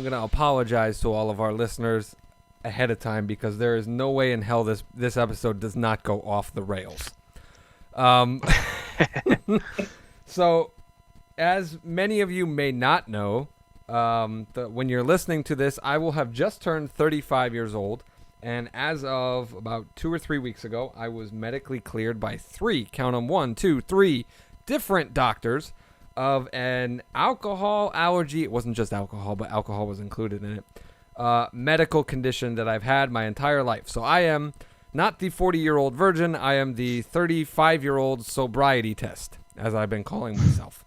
going to apologize to all of our listeners ahead of time because there is no way in hell this episode does not go off the rails. So, as many of you may not know, when you're listening to this, I will have just turned 35 years old. And as of about 2 or 3 weeks ago, I was medically cleared by 3, count them 1, 2, 3 different doctors of an alcohol allergy. It wasn't just alcohol, but alcohol was included in it. Medical condition that I've had my entire life. So I am not the 40-year-old virgin. I am the 35-year-old sobriety test, as I've been calling myself.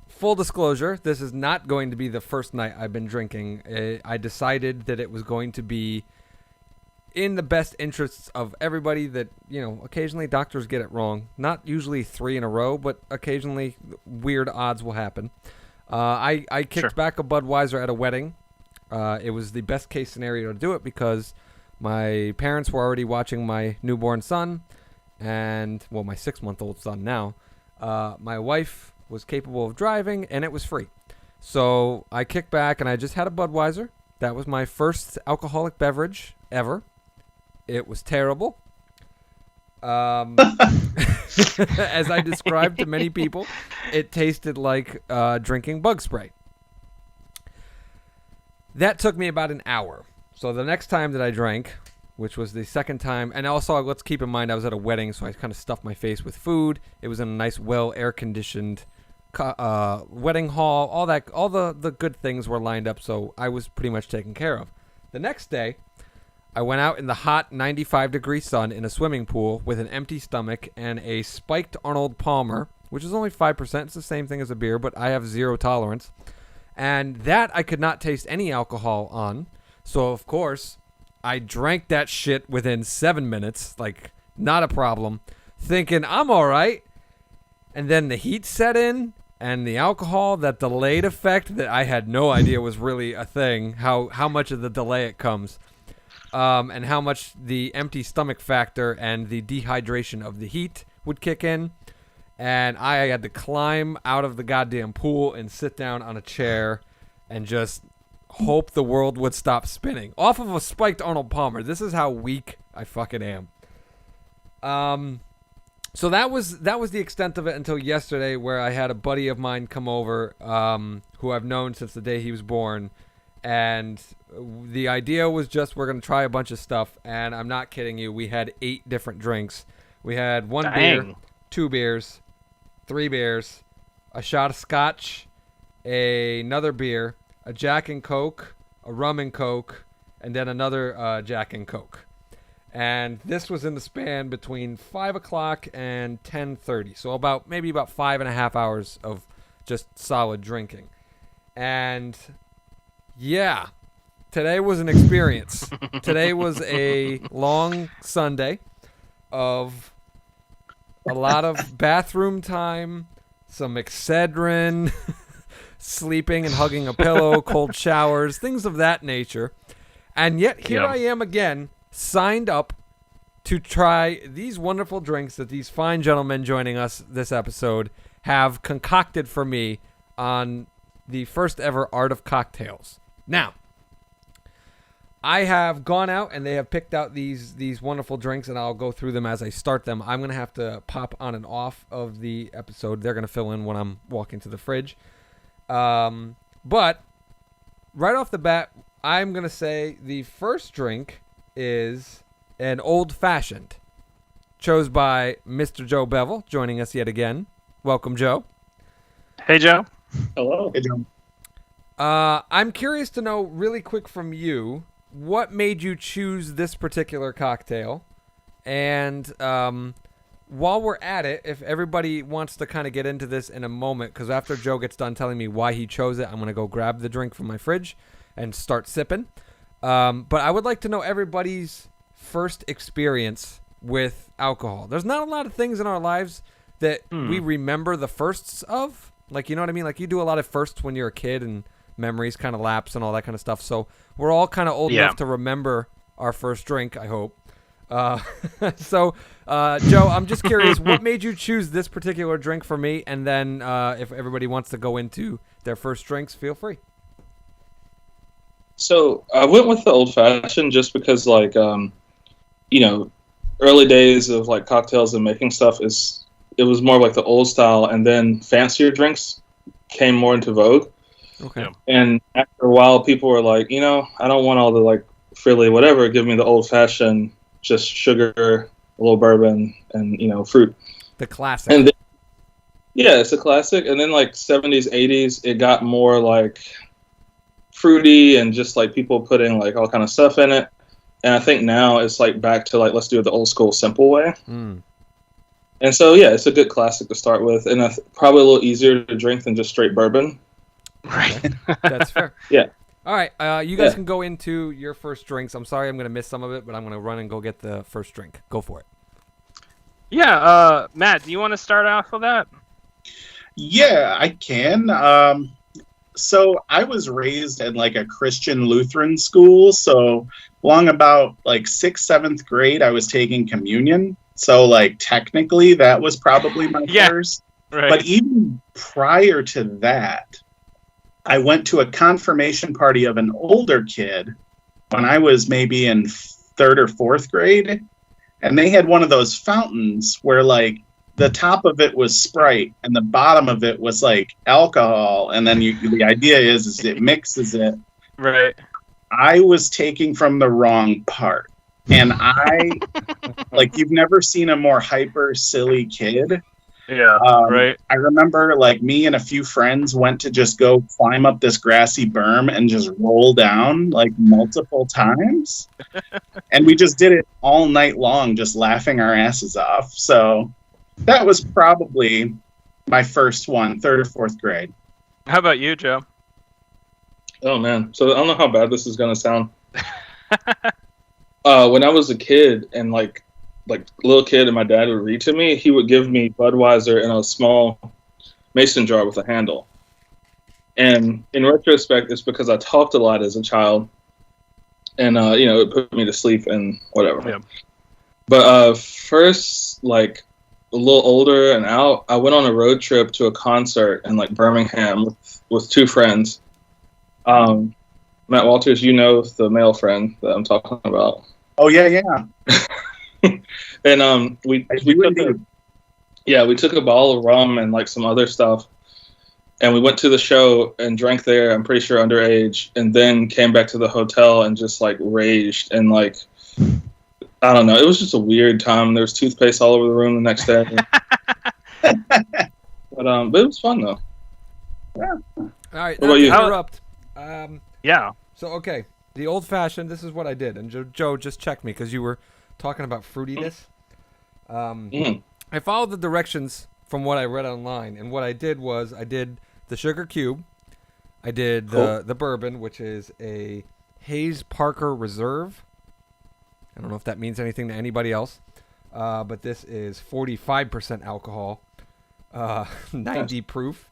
Full disclosure, this is not going to be the first night I've been drinking. I decided that it was going to be in the best interests of everybody that, occasionally doctors get it wrong. Not usually 3 in a row, but occasionally weird odds will happen. I kicked back a Budweiser at a wedding. It was the best case scenario to do it because my parents were already watching my newborn son and, my 6-month-old son now. My wife was capable of driving, and it was free. So I kicked back, and I just had a Budweiser. That was my first alcoholic beverage ever. It was terrible. As I described to many people, it tasted like drinking bug spray. That took me about an hour. So the next time that I drank, which was the second time, and also let's keep in mind I was at a wedding, so I kind of stuffed my face with food. It was in a nice, well air-conditioned wedding hall. All the good things were lined up, so I was pretty much taken care of. The next day, I went out in the hot 95-degree sun in a swimming pool with an empty stomach and a spiked Arnold Palmer, which is only 5%. It's the same thing as a beer, but I have zero tolerance. And that I could not taste any alcohol on. So, of course, I drank that shit within 7 minutes, like, not a problem, thinking I'm all right. And then the heat set in, and the alcohol, that delayed effect that I had no idea was really a thing, how much of the delay it comes, and how much the empty stomach factor and the dehydration of the heat would kick in. And I had to climb out of the goddamn pool and sit down on a chair and just hope the world would stop spinning. Off of a spiked Arnold Palmer. This is how weak I fucking am. So that was the extent of it until yesterday, where I had a buddy of mine come over, who I've known since the day he was born. And the idea was just we're going to try a bunch of stuff. And I'm not kidding you. We had 8 different drinks. We had 1 beer, 2 beers, 3 beers, a shot of scotch, another beer, a Jack and Coke, a rum and Coke, and then another Jack and Coke. And this was in the span between 5 o'clock and 10:30. So maybe about 5.5 hours of just solid drinking. And yeah, today was an experience. Today was a long Sunday of a lot of bathroom time, some Excedrin, sleeping and hugging a pillow, cold showers, things of that nature. And yet here I am again, signed up to try these wonderful drinks that these fine gentlemen joining us this episode have concocted for me on the first ever Art of Cocktails. Now, I have gone out and they have picked out these wonderful drinks, and I'll go through them as I start them. I'm going to have to pop on and off of the episode. They're going to fill in when I'm walking to the fridge. But right off the bat, I'm going to say the first drink is an old-fashioned, chose by Mr. Joe Bevill, joining us yet again. Welcome, Joe. Hey, Joe. Hello. Hey, Joe. I'm curious to know, really quick from you, what made you choose this particular cocktail? And while we're at it, if everybody wants to kind of get into this in a moment, because after Joe gets done telling me why he chose it, I'm going to go grab the drink from my fridge and start sipping. But I would like to know everybody's first experience with alcohol. There's not a lot of things in our lives that we remember the firsts of. Like, you know what I mean? Like, you do a lot of firsts when you're a kid and memories kind of lapse and all that kind of stuff. So we're all kind of old enough to remember our first drink, I hope. So, Joe, I'm just curious, what made you choose this particular drink for me? And then if everybody wants to go into their first drinks, feel free. So I went with the old fashioned just because, like, early days of like cocktails and making stuff it was more like the old style, and then fancier drinks came more into vogue. Okay. Yeah. And after a while, people were like, I don't want all the like frilly whatever. Give me the old fashioned, just sugar, a little bourbon, and fruit. The classic. And then, yeah, it's a classic. And then like 70s, 80s, it got more like fruity and just like people putting like all kind of stuff in it. And I think now it's like back to like, let's do it the old school simple way. And so, yeah, it's a good classic to start with, and probably a little easier to drink than just straight bourbon. Right. That's fair. Yeah. All right, you guys can go into your first drinks. I'm sorry I'm going to miss some of it, but I'm going to run and go get the first drink. Go for it. Yeah, Matt, do you want to start off with that? Yeah, I can. So I was raised in like a Christian Lutheran school. So along about like 6th, 7th grade, I was taking communion. So like technically that was probably my first. Right. But even prior to that, I went to a confirmation party of an older kid when I was maybe in 3rd or 4th grade. And they had one of those fountains where like the top of it was Sprite and the bottom of it was like alcohol. And then the idea is it mixes it. Right. I was taking from the wrong part. And like, you've never seen a more hyper silly kid. Yeah, right. I remember like me and a few friends went to just go climb up this grassy berm and just roll down like multiple times. And we just did it all night long, just laughing our asses off. So that was probably my first one, 3rd or 4th grade. How about you, Joe? Oh, man. So I don't know how bad this is going to sound. When I was a kid and like little kid and my dad would read to me, he would give me Budweiser in a small mason jar with a handle. And in retrospect, it's because I talked a lot as a child. And, it put me to sleep and whatever. Yeah. But first, like, a little older and out, I went on a road trip to a concert in, like, Birmingham with 2 friends. Matt Walters, the male friend that I'm talking about. Oh, yeah. And we took a bottle of rum and like some other stuff, and we went to the show and drank there. I'm pretty sure underage, and then came back to the hotel and just like raged and like I don't know. It was just a weird time. There was toothpaste all over the room the next day. But it was fun though. Yeah. All right. What about you? Interrupt. Yeah. So okay, the old fashioned. This is what I did, and Joe just checked me because you were talking about fruitiness. I followed the directions from what I read online, and what I did was I did the sugar cube, I did the bourbon, which is a Hayes Parker Reserve. I don't know if that means anything to anybody else, but this is 45% alcohol, 90 proof.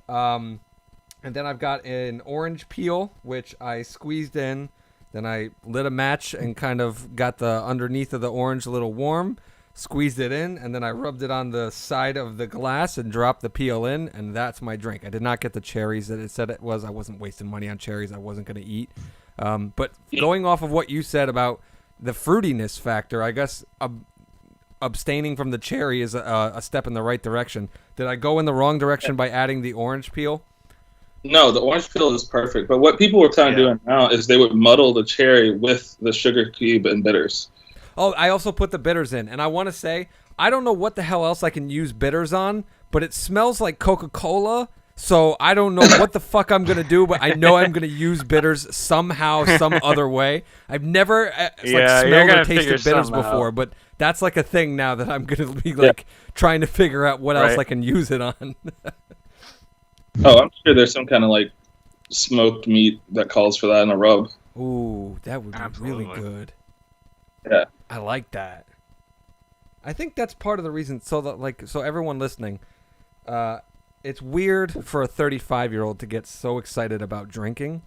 And then I've got an orange peel, which I squeezed in. Then I lit a match and kind of got the underneath of the orange a little warm, squeezed it in, and then I rubbed it on the side of the glass and dropped the peel in, and that's my drink. I did not get the cherries that it said it was. I wasn't wasting money on cherries I wasn't going to eat. But going off of what you said about the fruitiness factor, I guess abstaining from the cherry is a step in the right direction. Did I go in the wrong direction by adding the orange peel? No, the orange peel is perfect. But what people were kind of doing now is they would muddle the cherry with the sugar cube and bitters. Oh, I also put the bitters in. And I want to say, I don't know what the hell else I can use bitters on, but it smells like Coca-Cola. So I don't know what the fuck I'm going to do, but I know I'm going to use bitters somehow, some other way. I've never smelled or tasted bitters before, but that's like a thing now that I'm going to be trying to figure out what else I can use it on. Oh, I'm sure there's some kind of like smoked meat that calls for that in a rub. Ooh, that would be really good. Yeah. I like that. I think that's part of the reason. So everyone listening, it's weird for a 35-year-old to get so excited about drinking.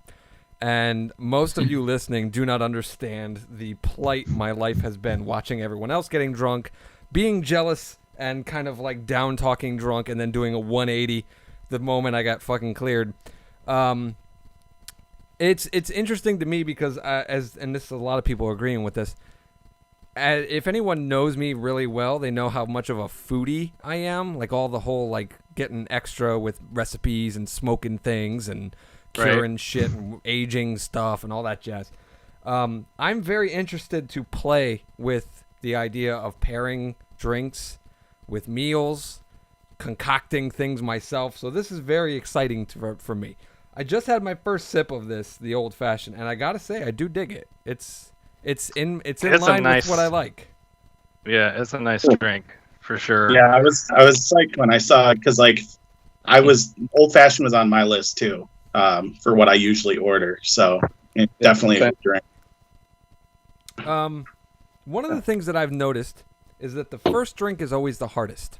And most of you listening do not understand the plight my life has been watching everyone else getting drunk, being jealous, and kind of like down talking drunk, and then doing a 180 the moment I got fucking cleared. It's interesting to me because and this is a lot of people agreeing with this. If anyone knows me really well, they know how much of a foodie I am. Like all the whole like getting extra with recipes and smoking things and curing shit and aging stuff and all that jazz. I'm very interested to play with the idea of pairing drinks with meals, concocting things myself. So this is very exciting for me. I just had my first sip of this, the old fashioned, and I gotta say I do dig it. It's in line with what I like. Yeah, it's a nice drink for sure. Yeah, I was psyched when I saw it because like old fashioned was on my list too, for what I usually order. So it definitely a good drink. One of the things that I've noticed is that the first drink is always the hardest,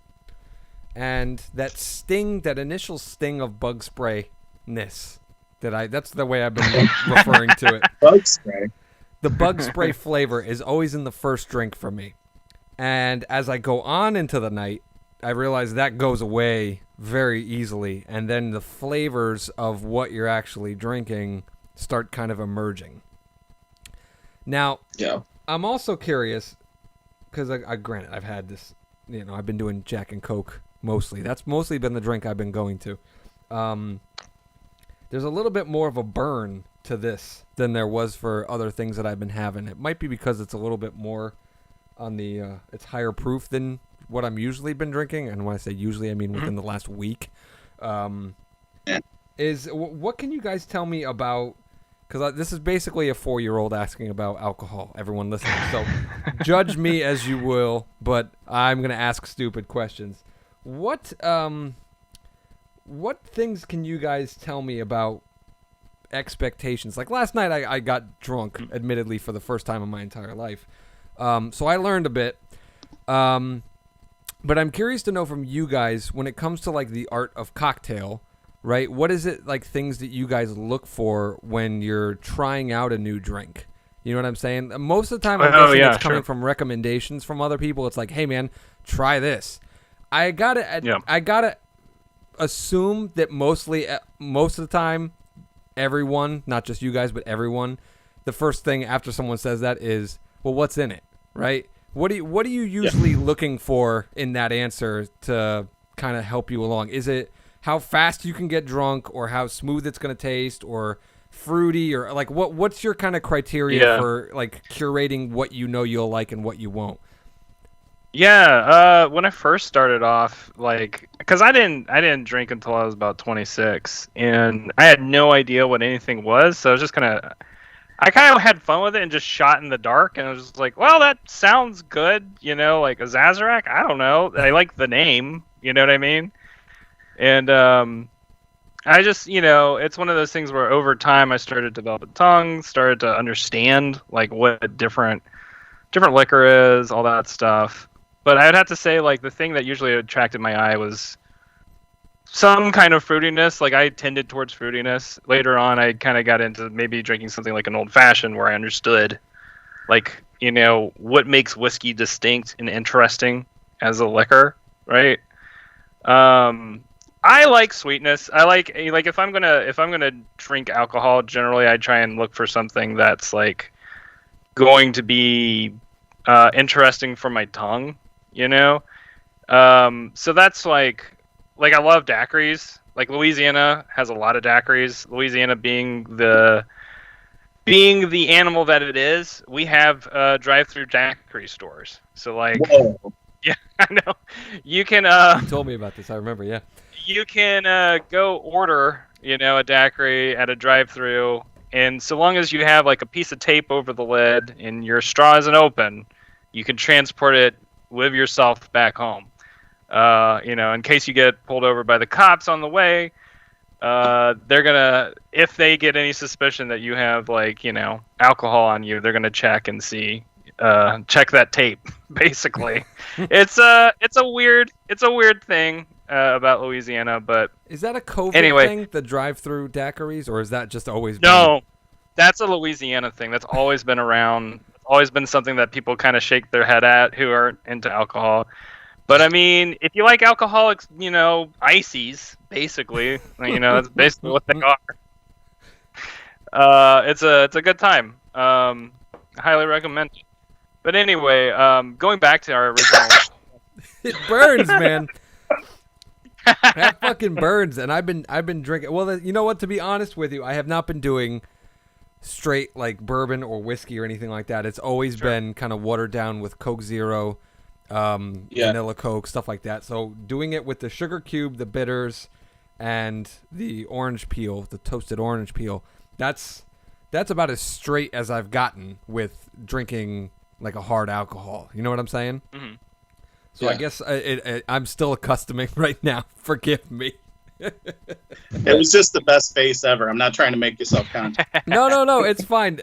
and that initial sting of bug spray-ness that's the way I've been referring to it. Bug spray. The bug spray flavor is always in the first drink for me. And as I go on into the night, I realize that goes away very easily. And then the flavors of what you're actually drinking start kind of emerging. Now, I'm also curious, because granted, I've had this, I've been doing Jack and Coke mostly. That's mostly been the drink I've been going to. There's a little bit more of a burn to this than there was for other things that I've been having. It might be because it's a little bit more on the it's higher proof than what I'm usually been drinking, and when I say usually I mean within the last week. What can you guys tell me about, because this is basically a 4-year-old asking about alcohol, everyone listening, so judge me as you will, but I'm going to ask stupid questions. What things can you guys tell me about expectations? Like last night I got drunk, admittedly, for the first time in my entire life. So I learned a bit. But I'm curious to know from you guys, when it comes to like the art of cocktail, right? What is it like things that you guys look for when you're trying out a new drink? You know what I'm saying? Most of the time I'm guessing it's coming from recommendations from other people. It's like, hey man, try this. I gotta assume that most of the time, everyone, not just you guys, but everyone, the first thing after someone says that is, well, what's in it, right? What are you usually looking for in that answer to kind of help you along? Is it how fast you can get drunk, or how smooth it's going to taste, or fruity, or like what's your kind of criteria for like curating what you'll like and what you won't? Yeah, when I first started off, like, because I didn't drink until I was about 26, and I had no idea what anything was, so I was just I kind of had fun with it and just shot in the dark, and I was just like, well, that sounds good, like a Sazerac? I don't know. I like the name, you know what I mean? And I just, it's one of those things where over time I started to develop a tongue, started to understand, like, what different liquor is, all that stuff. But I'd have to say, like, the thing that usually attracted my eye was some kind of fruitiness. Like, I tended towards fruitiness. Later on, I kind of got into maybe drinking something like an old-fashioned, where I understood, like, what makes whiskey distinct and interesting as a liquor, right? I like sweetness. I like if I'm gonna drink alcohol, generally I try and look for something that's like going to be interesting for my tongue. So that's like I love daiquiris. Like Louisiana has a lot of daiquiris. Louisiana being the animal that it is, we have drive-through daiquiri stores. So like, whoa. Yeah, I know. You can. You told me about this. I remember. Yeah. You can go order, a daiquiri at a drive-through, and so long as you have like a piece of tape over the lid and your straw isn't open, you can transport it with yourself back home. In case you get pulled over by the cops on the way, they're gonna, if they get any suspicion that you have like, alcohol on you, they're gonna check and see, check that tape. Basically, it's a weird thing about Louisiana, but is that a COVID anyway, thing, the drive-through daiquiris, or is that just always no? that's a Louisiana thing. That's always been around. Always been something that people kind of shake their head at who aren't into alcohol. But I mean, if you like alcoholics, ices, basically, that's basically what they are. It's a good time. I highly recommend it. But anyway, going back to our original. It burns, man. That fucking burns, and I've been drinking. Well, you know what? To be honest with you, I have not been doing straight like bourbon or whiskey or anything like that. It's always been kind of watered down with Coke Zero, vanilla Coke, stuff like that. So doing it with the sugar cube, the bitters, and the orange peel, the toasted orange peel. That's about as straight as I've gotten with drinking like a hard alcohol. You know what I'm saying? Mm-hmm. So I guess I'm still accustoming right now. Forgive me. It was just the best face ever. I'm not trying to make you self-conscious. No, it's fine.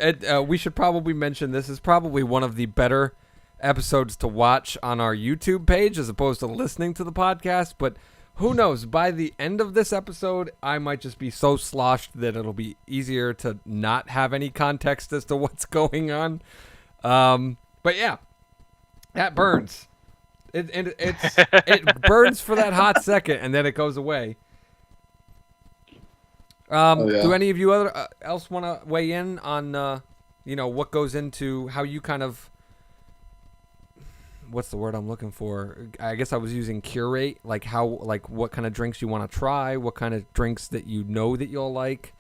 We should probably mention this is probably one of the better episodes to watch on our YouTube page as opposed to listening to the podcast. But who knows? By the end of this episode, I might just be so sloshed that it'll be easier to not have any context as to what's going on. But yeah, that burns. It burns for that hot second, and then it goes away. Do any of you else want to weigh in on what goes into how you kind of, what's the word I'm looking for? I guess I was using curate, like what kind of drinks you want to try, what kind of drinks that that you'll like.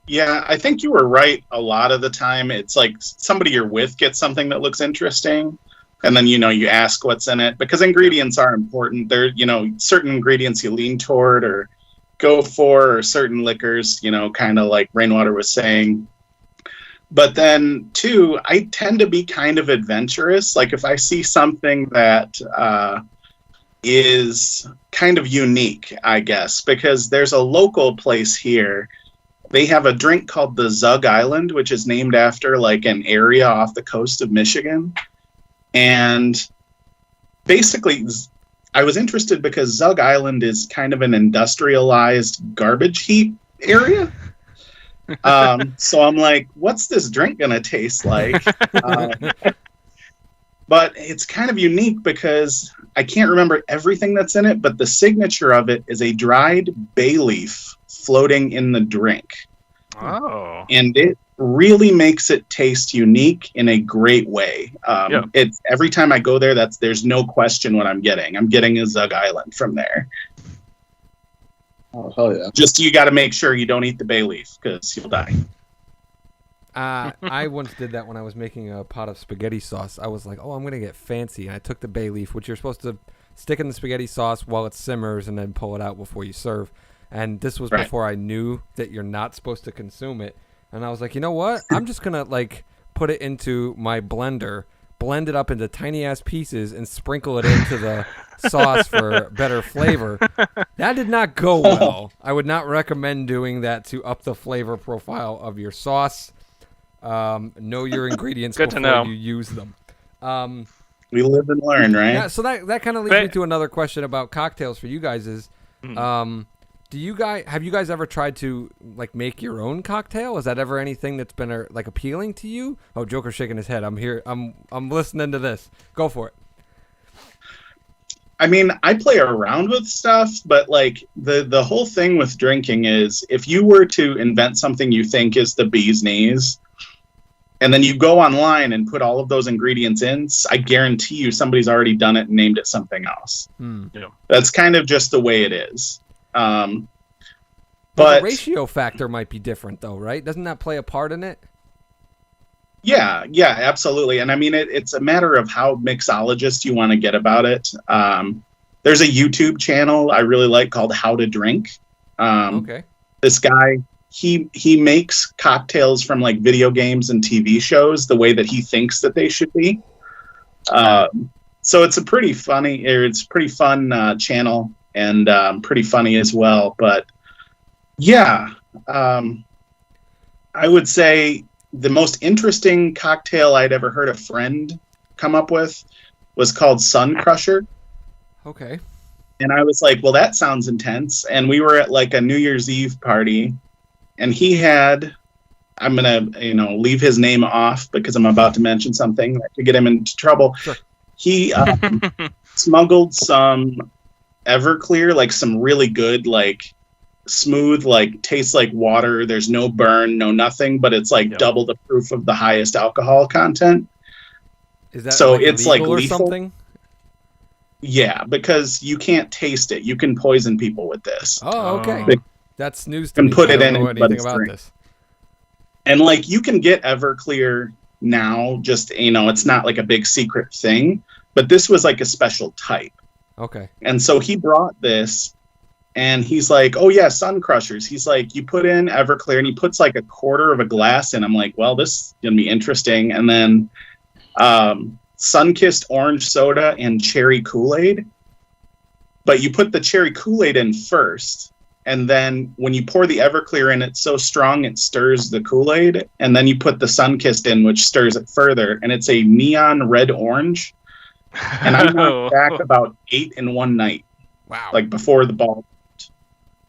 Yeah, I think you were right a lot of the time. It's like somebody you're with gets something that looks interesting, and then you ask what's in it, because ingredients are important. There, certain ingredients you lean toward or go for, or certain liquors, kind of like Rainwater was saying. But then, too, I tend to be kind of adventurous. Like if I see something that is kind of unique, I guess, because there's a local place here. They have a drink called the Zug Island, which is named after like an area off the coast of Michigan. And basically, I was interested because Zug Island is kind of an industrialized garbage heap area. So I'm like, what's this drink going to taste like? But it's kind of unique because I can't remember everything that's in it, but the signature of it is a dried bay leaf floating in the drink. Oh. And it really makes it taste unique in a great way. It's every time I go there, there's no question what I'm getting. I'm getting a Zug Island from there. Oh, hell yeah. Just you got to make sure you don't eat the bay leaf because you'll die. I once did that when I was making a pot of spaghetti sauce. I was like, I'm going to get fancy. And I took the bay leaf, which you're supposed to stick in the spaghetti sauce while it simmers and then pull it out before you serve. And this was before I knew that you're not supposed to consume it. And I was like, you know what? I'm just going to put it into my blender, blend it up into tiny ass pieces, and sprinkle it into the sauce for better flavor. That did not go well. I would not recommend doing that to up the flavor profile of your sauce. Know your ingredients before you use them. We live and learn, right? Yeah, so that kind of leads me to another question about cocktails for you guys is, have you guys ever tried to make your own cocktail? Is that ever anything that's been appealing to you? Oh, Joker's shaking his head. I'm here. I'm listening to this. Go for it. I mean, I play around with stuff, but the whole thing with drinking is if you were to invent something you think is the bee's knees, and then you go online and put all of those ingredients in, I guarantee you somebody's already done it and named it something else. Yeah. That's kind of just the way it is. But the ratio factor might be different, though, right? Doesn't that play a part in it? Yeah, absolutely. And I mean, it's a matter of how mixologist you want to get about it. There's a YouTube channel I really like called How to Drink. Okay. This guy, he makes cocktails from video games and TV shows the way that he thinks that they should be. So it's a pretty fun channel and pretty funny as well. But yeah, I would say the most interesting cocktail I'd ever heard a friend come up with was called Sun Crusher. Okay. And I was like, well, that sounds intense. And we were at a New Year's Eve party, and he had I'm gonna leave his name off because I'm about to mention something that could get him into trouble. Sure. He smuggled some Everclear, like some really good, like smooth, like tastes like water. There's no burn, no nothing, but it's like double the proof of the highest alcohol content. Is that so? Like it's legal like or lethal. something? Yeah, because you can't taste it. You can poison people with this. Oh, okay. They That's news to can me. put I it don't in know anybody's anything about drink. this. And like you can get Everclear now, just it's not like a big secret thing, but this was like a special type. Okay. And so he brought this and he's like, "Oh yeah, Sun Crushers." He's like, "You put in Everclear," and he puts like a quarter of a glass in. I'm like, "Well, this is going to be interesting." And then Sun-Kissed orange soda and cherry Kool-Aid. But you put the cherry Kool-Aid in first. And then when you pour the Everclear in, it's so strong it stirs the Kool-Aid. And then you put the Sun-Kissed in, which stirs it further. And it's a neon red-orange. And I knocked back about 8 in one night. Wow. Like before the ball.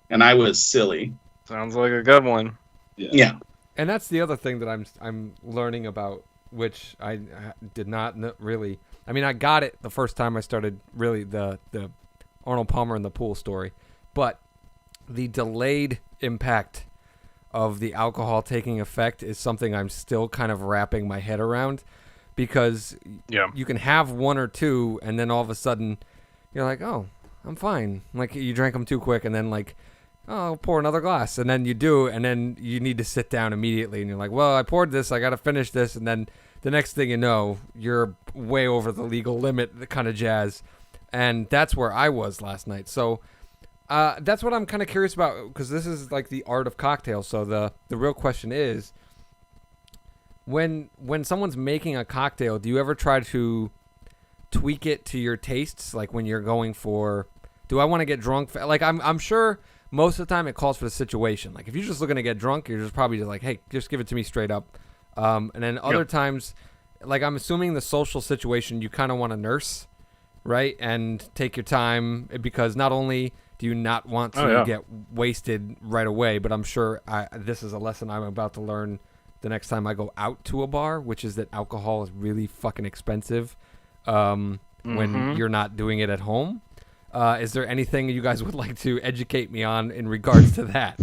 And I was silly. Sounds like a good one. Yeah. And that's the other thing that I'm learning about, which I did not really. I mean, I got it the first time I started really the Arnold Palmer in the pool story, but the delayed impact of the alcohol taking effect is something I'm still kind of wrapping my head around, because you can have one or two and then all of a sudden you're like, oh, I'm fine. Like you drank them too quick, and then like, oh, I'll pour another glass, and then you do, and then you need to sit down immediately, and you're like, well, I poured this, I got to finish this, and then the next thing you know, you're way over the legal limit, the kind of jazz, and that's where I was last night. So that's what I'm kind of curious about, because this is like the art of cocktails. So the real question is, when someone's making a cocktail, do you ever try to tweak it to your tastes? Like when you're going for, do I want to get drunk? Like I'm sure most of the time it calls for the situation. Like if you're just looking to get drunk, you're just probably just like, hey, just give it to me straight up. And then other times, like I'm assuming the social situation, you kind of want to nurse, right? And take your time, because not only do you not want to get wasted right away, but I'm sure this is a lesson I'm about to learn the next time I go out to a bar, which is that alcohol is really fucking expensive when you're not doing it at home. Is there anything you guys would like to educate me on in regards to that?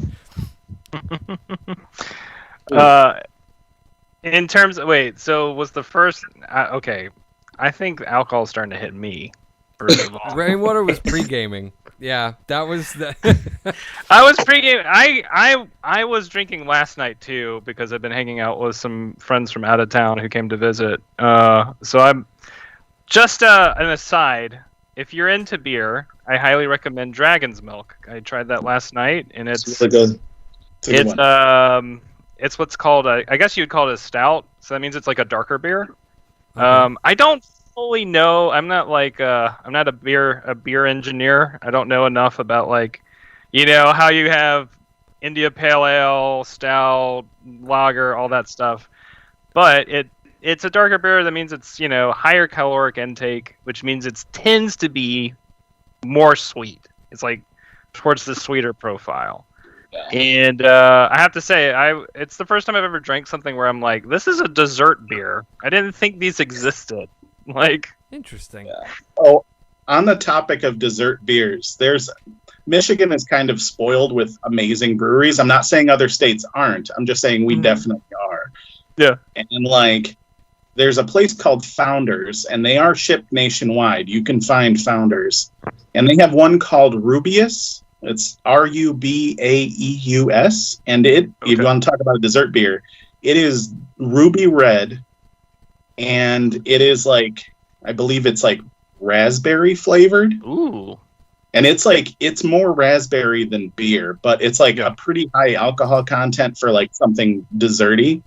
In terms of, so was the first, okay, I think alcohol's starting to hit me, first of all. Rainwater was pre-gaming. Yeah, that was the... I was pre-gaming. I was drinking last night, too, because I've been hanging out with some friends from out of town who came to visit. So I'm, just an aside, if you're into beer, I highly recommend Dragon's Milk. I tried that last night, and it's really good. It's what's called I guess you'd call it a stout, so that means it's like a darker beer. Okay. I don't fully know. I'm not like I'm not a beer engineer. I don't know enough about like, how you have India Pale Ale, stout, lager, all that stuff. But it's a darker beer. That means it's higher caloric intake, which means it tends to be more sweet. It's like towards the sweeter profile. And I have to say, it's the first time I've ever drank something where I'm like, this is a dessert beer. I didn't think these existed. Like, interesting. Yeah. Oh, on the topic of dessert beers, Michigan is kind of spoiled with amazing breweries. I'm not saying other states aren't. I'm just saying we definitely are. Yeah. And like, there's a place called Founders, and they are shipped nationwide. You can find Founders. And they have one called Rubius. It's Rubaeus, and if you want to talk about a dessert beer, it is ruby red, and it is like, I believe it's like raspberry flavored. Ooh. And it's more raspberry than beer, but it's like a pretty high alcohol content for like something desserty.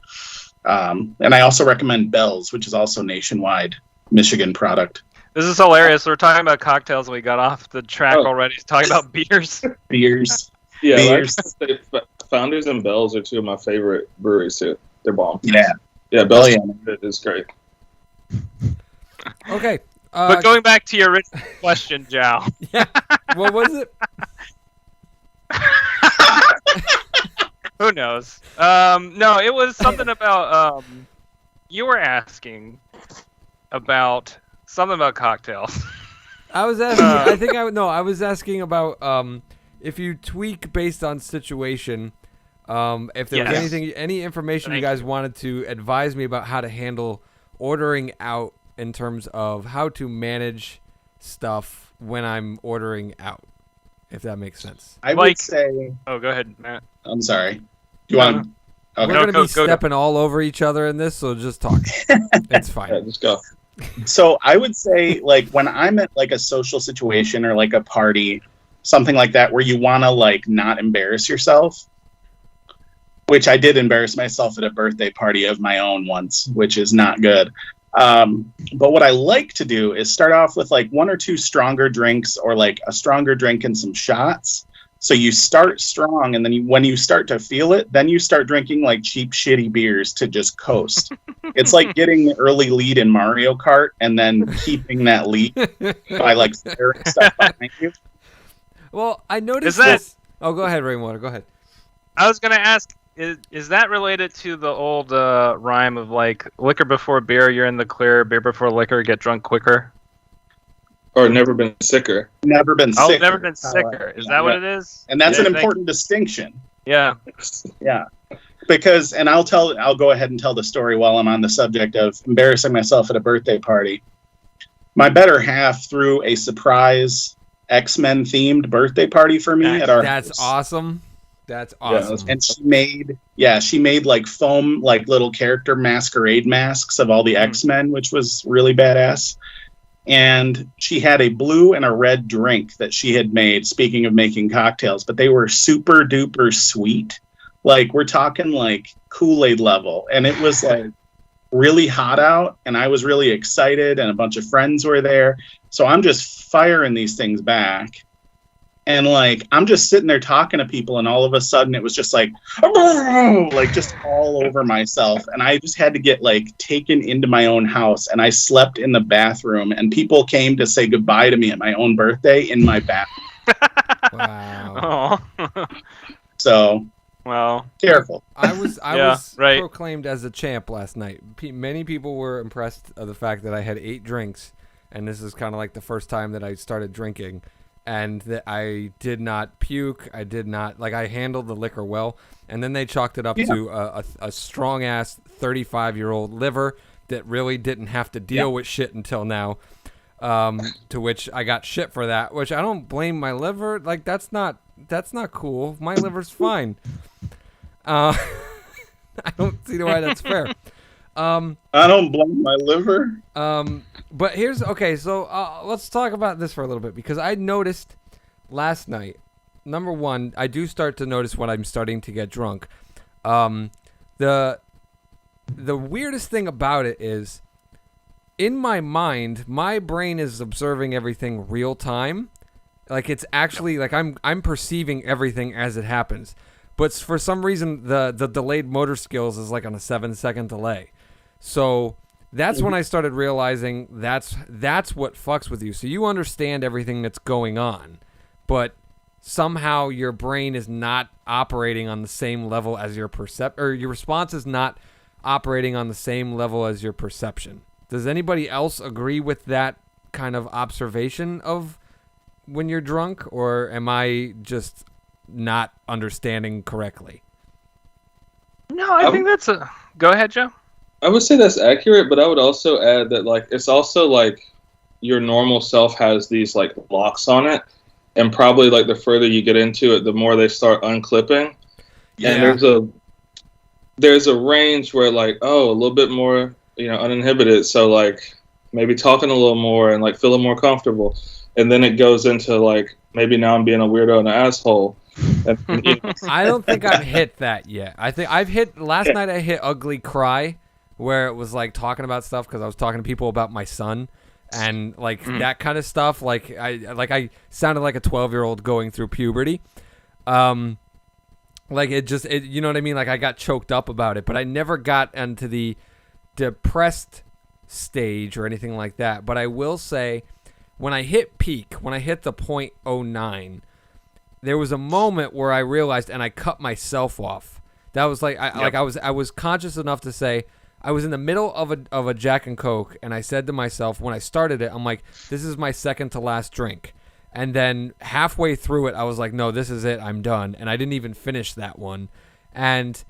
And I also recommend Bell's, which is also nationwide Michigan product. This is hilarious. We're talking about cocktails and we got off the track already talking about beers. Beers. Yeah, Beers. Founders and Bell's are two of my favorite breweries too. They're bomb. Yeah. Yeah, Bell's is great. Okay. But going back to your original question, Jow. Yeah. What was it? Who knows? No, it was something about you were asking about something about cocktails. I was asking. I was asking about if you tweak based on situation. If there was any information you guys wanted to advise me about how to handle ordering out in terms of how to manage stuff when I'm ordering out, if that makes sense. I would say. Oh, go ahead, Matt. I'm sorry. Do you want? Okay. We're going to be stepping all over each other in this, so just talk. It's fine. Yeah, just go. So I would say, like, when I'm at like a social situation or like a party, something like that, where you want to like not embarrass yourself, which I did embarrass myself at a birthday party of my own once, which is not good. But what I like to do is start off with like one or two stronger drinks or like a stronger drink and some shots. So you start strong, and then when you start to feel it, then you start drinking like cheap, shitty beers to just coast. It's like getting the early lead in Mario Kart and then keeping that lead by like staring stuff behind you. Well, I noticed this. Oh, go ahead, Rainwater. Go ahead. I was gonna ask, is that related to the old rhyme of like liquor before beer, you're in the clear, beer before liquor, get drunk quicker? Or never been sicker. Never been sicker. Oh, never been sicker. Is that what it is? And that's an important distinction. Yeah. Yeah. Because, and I'll go ahead and tell the story while I'm on the subject of embarrassing myself at a birthday party. My better half threw a surprise X-Men themed birthday party for me at our house. That's awesome. That's awesome. And she made like foam, like little character masquerade masks of all the X-Men, which was really badass. And she had a blue and a red drink that she had made, speaking of making cocktails, but they were super duper sweet. Like, we're talking like Kool-Aid level. And it was like really hot out, and I was really excited, and a bunch of friends were there. So I'm just firing these things back. And like, I'm just sitting there talking to people, and all of a sudden it was just like just all over myself. And I just had to get like taken into my own house, and I slept in the bathroom, and people came to say goodbye to me at my own birthday in my bathroom. Wow. So, well, careful. I was proclaimed as a champ last night. Many people were impressed of the fact that I had 8 drinks, and this is kind of like the first time that I started drinking. And that I did not puke. I did not, like, I handled the liquor well. And then they chalked it up to a strong-ass 35-year-old liver that really didn't have to deal with shit until now. To which I got shit for that, which I don't blame my liver. Like, that's not cool. My liver's fine. I don't see why that's fair. I don't blame my liver. But here's so let's talk about this for a little bit, because I noticed last night. Number one, I do start to notice when I'm starting to get drunk. The weirdest thing about it is, in my mind, my brain is observing everything real time. Like, it's actually like I'm perceiving everything as it happens. But for some reason, the delayed motor skills is like on a 7-second delay. So that's when I started realizing that's what fucks with you. So you understand everything that's going on, but somehow your brain is not operating on the same level as your or your response is not operating on the same level as your perception. Does anybody else agree with that kind of observation of when you're drunk, or am I just not understanding correctly? No, I think that's a... Go ahead, Joe. I would say that's accurate, but I would also add that, like, it's also like your normal self has these like locks on it, and probably like the further you get into it, the more they start unclipping. Yeah. And there's a range where, like, a little bit more, uninhibited. So like maybe talking a little more and like feeling more comfortable, and then it goes into like maybe now I'm being a weirdo and an asshole. I don't think I've hit that yet. I think I've hit last night. I hit ugly cry, where it was like talking about stuff because I was talking to people about my son and like that kind of stuff. Like I sounded like a 12-year-old going through puberty. Like it you know what I mean? Like I got choked up about it, but I never got into the depressed stage or anything like that. But I will say, when I hit peak, when I hit the .09, there was a moment where I realized, and I cut myself off, That was like I was conscious enough to say I was in the middle of a Jack and Coke, and I said to myself when I started it, I'm like, this is my second to last drink. And then halfway through it, I was like, no, this is it. I'm done. And I didn't even finish that one. And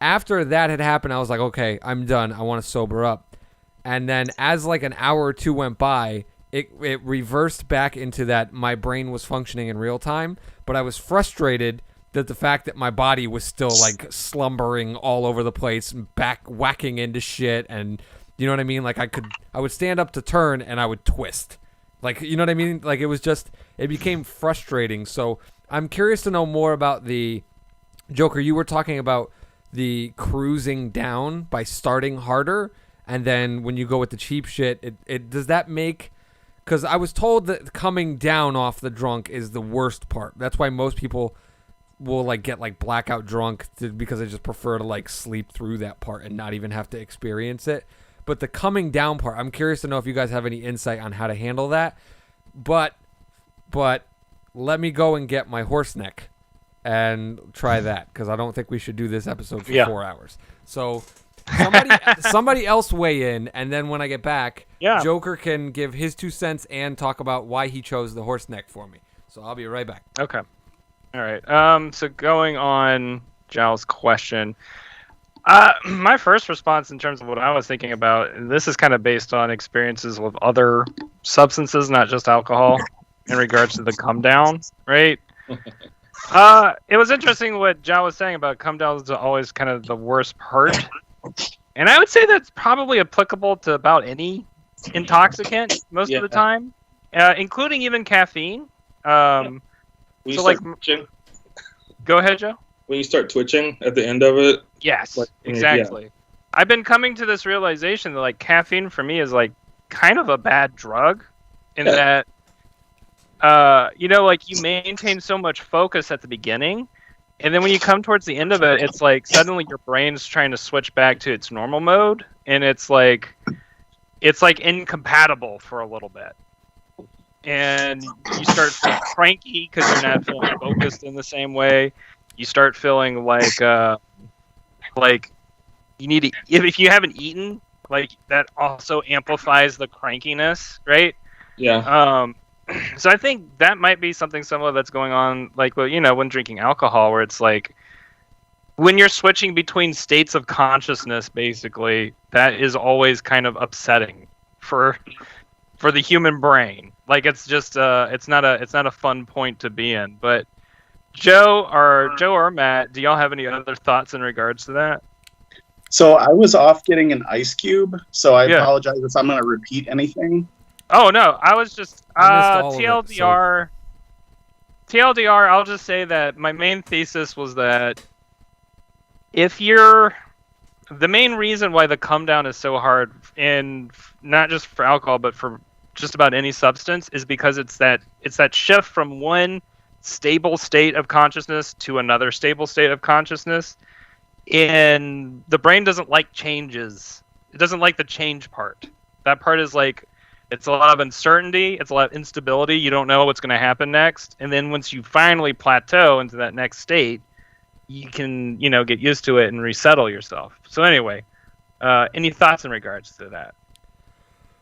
after that had happened, I was like, okay, I'm done. I want to sober up. And then as like an hour or two went by, it reversed back into that my brain was functioning in real time. But I was frustrated that the fact that my body was still like slumbering all over the place, back whacking into shit. And you know what I mean? Like I would stand up to turn and I would twist. Like, you know what I mean? Like, it became frustrating. So I'm curious to know more about the Joker. You were talking about the cruising down by starting harder. And then when you go with the cheap shit, it does that make, because I was told that coming down off the drunk is the worst part. That's why most people will like get like blackout drunk because they just prefer to like sleep through that part and not even have to experience it. But the coming down part, I'm curious to know if you guys have any insight on how to handle that. But let me go and get my horse neck and try that, because I don't think we should do this episode for 4 hours. So somebody else weigh in, and then when I get back, Joker can give his 2 cents and talk about why he chose the horse neck for me. So I'll be right back. Okay. All right. So going on Giles' question. My first response in terms of what I was thinking about, and this is kind of based on experiences with other substances, not just alcohol, in regards to the come down, right? It was interesting what John was saying about come down is always kind of the worst part. And I would say that's probably applicable to about any intoxicant most of the time, including even caffeine. So like, go ahead, Joe. When you start twitching at the end of it. Yes, exactly. Yeah. I've been coming to this realization that like caffeine for me is like kind of a bad drug in that, like you maintain so much focus at the beginning, and then when you come towards the end of it, it's like suddenly your brain's trying to switch back to its normal mode, and it's like incompatible for a little bit. And you start feeling cranky because you're not feeling focused in the same way. You start feeling like you need to, if you haven't eaten, like that also amplifies the crankiness, right? Yeah. So I think that might be something similar that's going on, like, well, when drinking alcohol, where it's like when you're switching between states of consciousness, basically, that is always kind of upsetting for the human brain. Like it's just it's not a fun point to be in, but. Joe or Matt, do y'all have any other thoughts in regards to that? So I was off getting an ice cube, so I apologize if I'm going to repeat anything. Oh, no. I was just TLDR. TLDR, I'll just say that my main thesis was that the main reason why the come down is so hard, and not just for alcohol, but for just about any substance, is because it's that shift from one stable state of consciousness to another stable state of consciousness, and the brain doesn't like changes. It doesn't like the change part. That part is like, it's a lot of uncertainty, it's a lot of instability, you don't know what's going to happen next, and then once you finally plateau into that next state, you can get used to it and resettle yourself. So anyway, any thoughts in regards to that?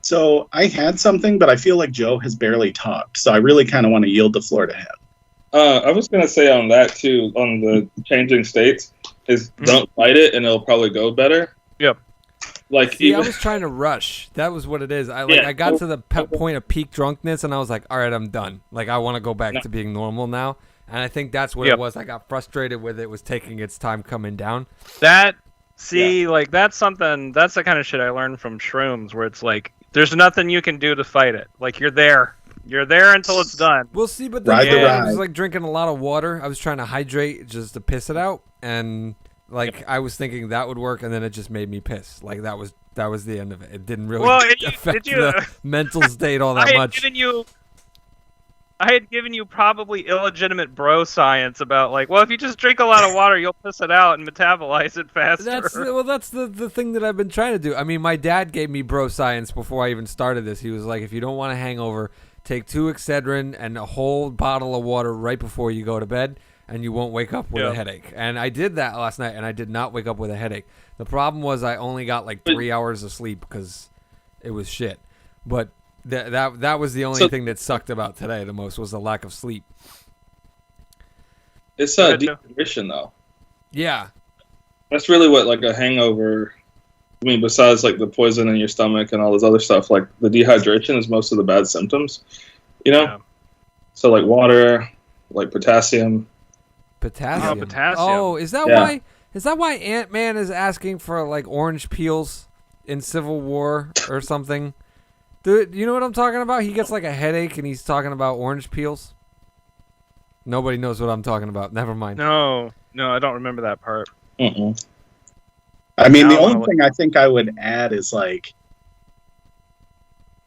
So I had something, but I feel like Joe has barely talked, so I really kind of want to yield the floor to him. I was going to say on that, too, on the changing states, is don't fight it, and it'll probably go better. Yep. Like, I was trying to rush. That was what it is. I got to the point of peak drunkenness, and I was like, all right, I'm done. Like, I want to go back to being normal now. And I think that's what it was. I got frustrated with it was taking its time coming down. Like, that's the kind of shit I learned from shrooms, where it's like, there's nothing you can do to fight it. Like, you're there. You're there until it's done. We'll see, but I was like drinking a lot of water. I was trying to hydrate just to piss it out, and I was thinking that would work, and then it just made me piss. Like that was the end of it. It didn't really affect the mental state all that much. I had given you probably illegitimate bro science about if you just drink a lot of water, you'll piss it out and metabolize it faster. That's the thing that I've been trying to do. I mean, my dad gave me bro science before I even started this. He was like, if you don't want a hangover, take 2 Excedrin and a whole bottle of water right before you go to bed, and you won't wake up with a headache. And I did that last night, and I did not wake up with a headache. The problem was I only got like 3 hours of sleep because it was shit. But that was the only thing that sucked about today the most was the lack of sleep. It's dehydration, though. Yeah. That's really what, like, a hangover... I mean, besides, like, the poison in your stomach and all this other stuff, like, the dehydration is most of the bad symptoms, you know? Yeah. So, like, water, like, potassium. Potassium? Oh, potassium. Oh, is that why Ant-Man is asking for, like, orange peels in Civil War or something? Do you know what I'm talking about? He gets, like, a headache, and he's talking about orange peels. Nobody knows what I'm talking about. Never mind. No, I don't remember that part. Mm-mm. I mean, the only thing I think I would add is, like,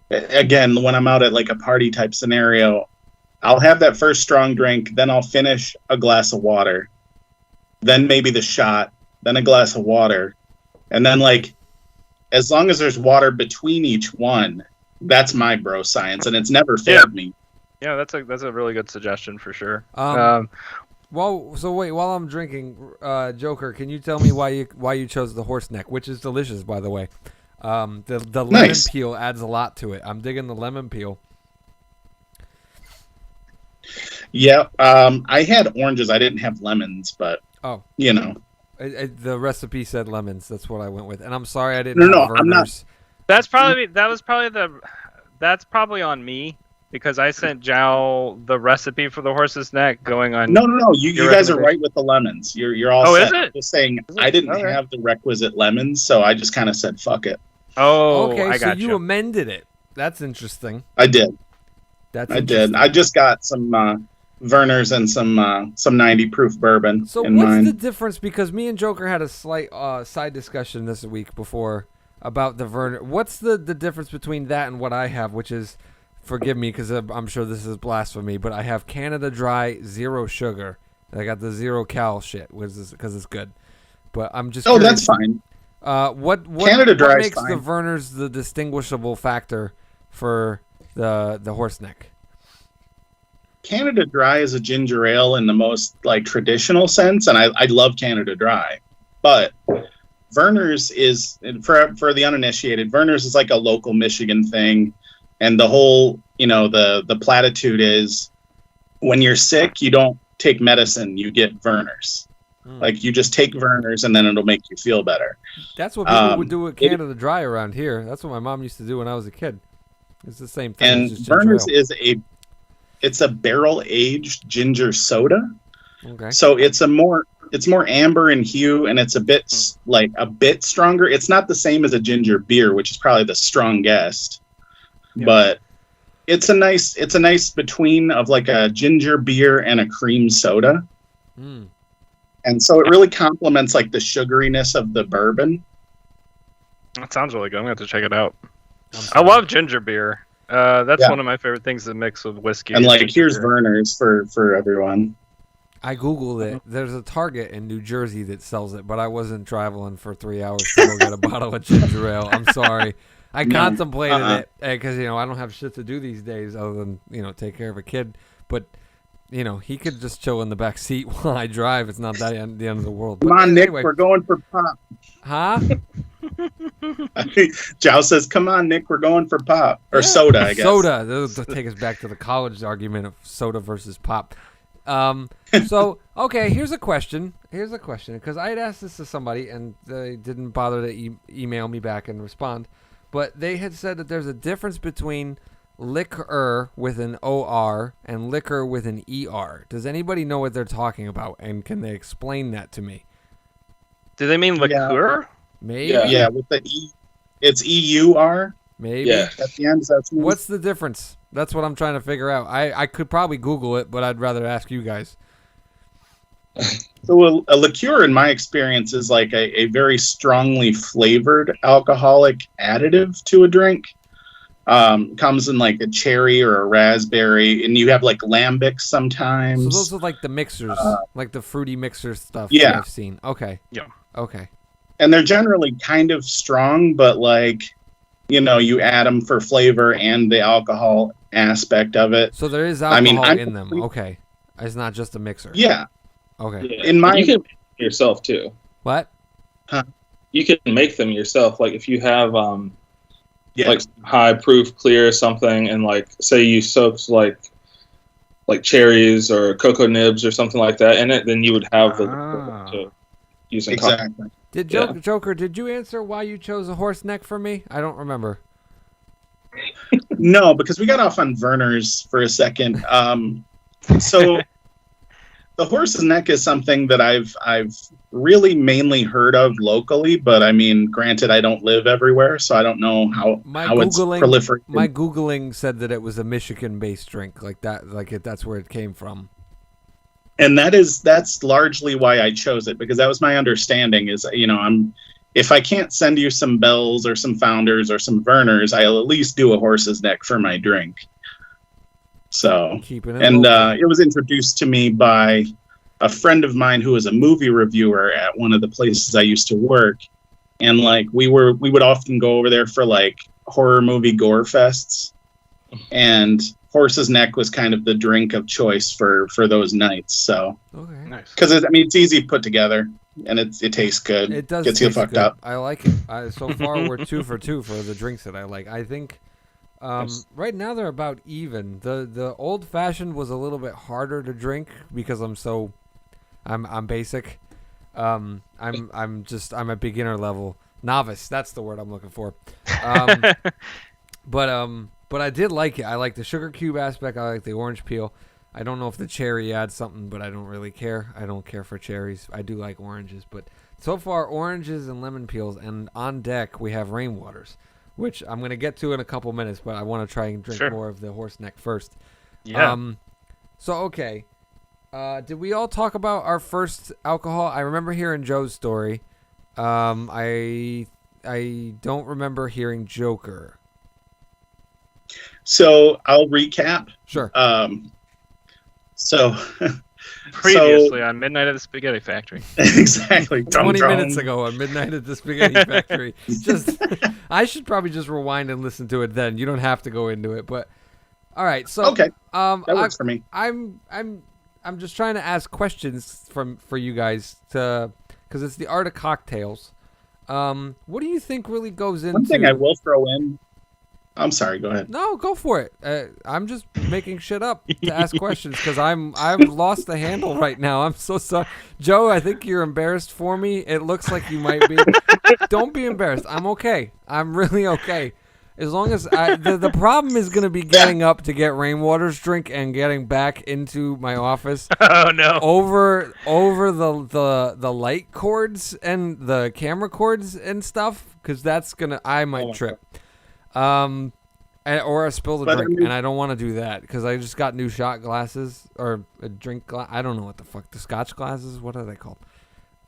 again, when I'm out at, like, a party type scenario, I'll have that first strong drink, then I'll finish a glass of water, then maybe the shot, then a glass of water, and then, like, as long as there's water between each one, that's my bro science, and it's never failed me. Yeah, that's a really good suggestion for sure. While I'm drinking, Joker, can you tell me why you chose the horse neck, which is delicious, by the way? The lemon peel adds a lot to it. I'm digging the lemon peel. Yeah, I had oranges. I didn't have lemons, but you know, the recipe said lemons. That's what I went with, and I'm sorry I didn't. No, have I'm not. That's probably on me. Because I sent Jow the recipe for the horse's neck going on. No. You guys are right with the lemons. You're all set. Is it? Just saying, I didn't have the requisite lemons, so I just kind of said, fuck it. Oh, okay. I got you amended it. That's interesting. I did. I did. I just got some Vernors and some 90 proof bourbon. So in what's mine. the difference? Because me and Joker had a slight side discussion this week before about the Verner. What's the difference between that and what I have, which is... Forgive me, because I'm sure this is blasphemy, but I have Canada Dry, 0 sugar. I got the 0 cal shit, because it's good. But I'm just curious. That's fine. What Canada Dry makes fine. the Vernors the distinguishable factor for the horse neck? Canada Dry is a ginger ale in the most like traditional sense, and I love Canada Dry. But Vernors is, for the uninitiated, Vernors is like a local Michigan thing. And the whole, the platitude is when you're sick, you don't take medicine, you get Vernors. Like you just take Vernors and then it'll make you feel better. That's what people would do with Canada Dry around here. That's what my mom used to do when I was a kid. It's the same thing. And Vernors it's a barrel aged ginger soda. Okay. So it's more amber in hue, and it's a bit stronger. It's not the same as a ginger beer, which is probably the strongest, but it's a nice between of like a ginger beer and a cream soda. And so it really complements like the sugariness of the bourbon. That sounds really good. I'm going to have to check it out. I love ginger beer. That's one of my favorite things to mix with whiskey. And like, here's Vernors for everyone. I Googled it. There's a Target in New Jersey that sells it, but I wasn't traveling for 3 hours to go get a bottle of ginger ale. I'm sorry. I contemplated it because, I don't have shit to do these days other than, take care of a kid. But, he could just chill in the back seat while I drive. It's not the end of the world. Come on, Nick. We're going for pop. Huh? Jow says, come on, Nick. We're going for pop. Or soda, I guess. Soda. That'll take us back to the college argument of soda versus pop. So, okay, here's a question. Because I had asked this to somebody, and they didn't bother to email me back and respond. But they had said that there's a difference between liquor with an O-R and liquor with an E-R. Does anybody know what they're talking about, and can they explain that to me? Do they mean liqueur? Maybe. Yeah, with the E. It's E-U-R. Maybe. Yeah. At the end, what's the difference? That's what I'm trying to figure out. I could probably Google it, but I'd rather ask you guys. So a liqueur, in my experience, is like a very strongly flavored alcoholic additive to a drink. Comes in like a cherry or a raspberry, and you have like lambics sometimes. So those are like the mixers, like the fruity mixer stuff that I've seen. Okay. Yeah. Okay. And they're generally kind of strong, but like, you add them for flavor and the alcohol aspect of it. So there is alcohol in them. Okay. It's not just a mixer. Yeah. Okay. Yeah. In my- you can make them yourself too. What? You can make them yourself. Like if you have Yeah. like high proof clear or something, and like say you soaked like cherries or cocoa nibs or something like that in it, then you would have the to using coffee. Exactly. Did Joker? Did you answer why you chose a horse neck for me? I don't remember. No, because we got off on Verners for a second. So the horse's neck is something that I've really mainly heard of locally, but I mean, granted, I don't live everywhere, so I don't know how it's proliferating. My Googling said that it was a Michigan-based drink, like that, that's where it came from. And that's largely why I chose it, because that was my understanding. Is if I can't send you some Bells or some Founders or some Verners, I'll at least do a horse's neck for my drink. So, it was introduced to me by a friend of mine who was a movie reviewer at one of the places I used to work, and like we would often go over there for like horror movie gore fests, and horse's neck was kind of the drink of choice for those nights. So, okay, nice. Because it's easy to put together and it tastes good. It does. Gets you fucked up. I like it. So far, we're 2 for 2 for the drinks that I like. I think right now they're about even. The old fashioned was a little bit harder to drink because I'm basic. I'm a beginner level novice. That's the word I'm looking for. But I did like it. I like the sugar cube aspect. I like the orange peel. I don't know if the cherry adds something, but I don't really care. I don't care for cherries. I do like oranges, but so far oranges and lemon peels, and on deck we have rainwaters, which I'm going to get to in a couple minutes, but I want to try and drink more of the horse neck first. Yeah. Okay. Did we all talk about our first alcohol? I remember hearing Joe's story. I don't remember hearing Joker. So I'll recap. Sure. Previously on Midnight at the Spaghetti Factory. Exactly. 20 minutes ago on Midnight at the Spaghetti Factory. I should probably just rewind and listen to it then. You don't have to go into it, but all right. So okay. That works for me. I'm just trying to ask questions for you guys because it's the art of cocktails. What do you think really goes into? One thing I will throw in. I'm sorry. Go ahead. No, go for it. I'm just making shit up to ask questions because I've lost the handle right now. I'm so sorry, Joe. I think you're embarrassed for me. It looks like you might be. Don't be embarrassed. I'm okay. I'm really okay. As long as the problem is going to be getting up to get Rainwater's drink and getting back into my office. Oh no! Over the light cords and the camera cords and stuff, because I might trip. Or I spill the drink, and I don't want to do that because I just got new shot glasses or a drink glass. I don't know what the fuck the Scotch glasses. What are they called?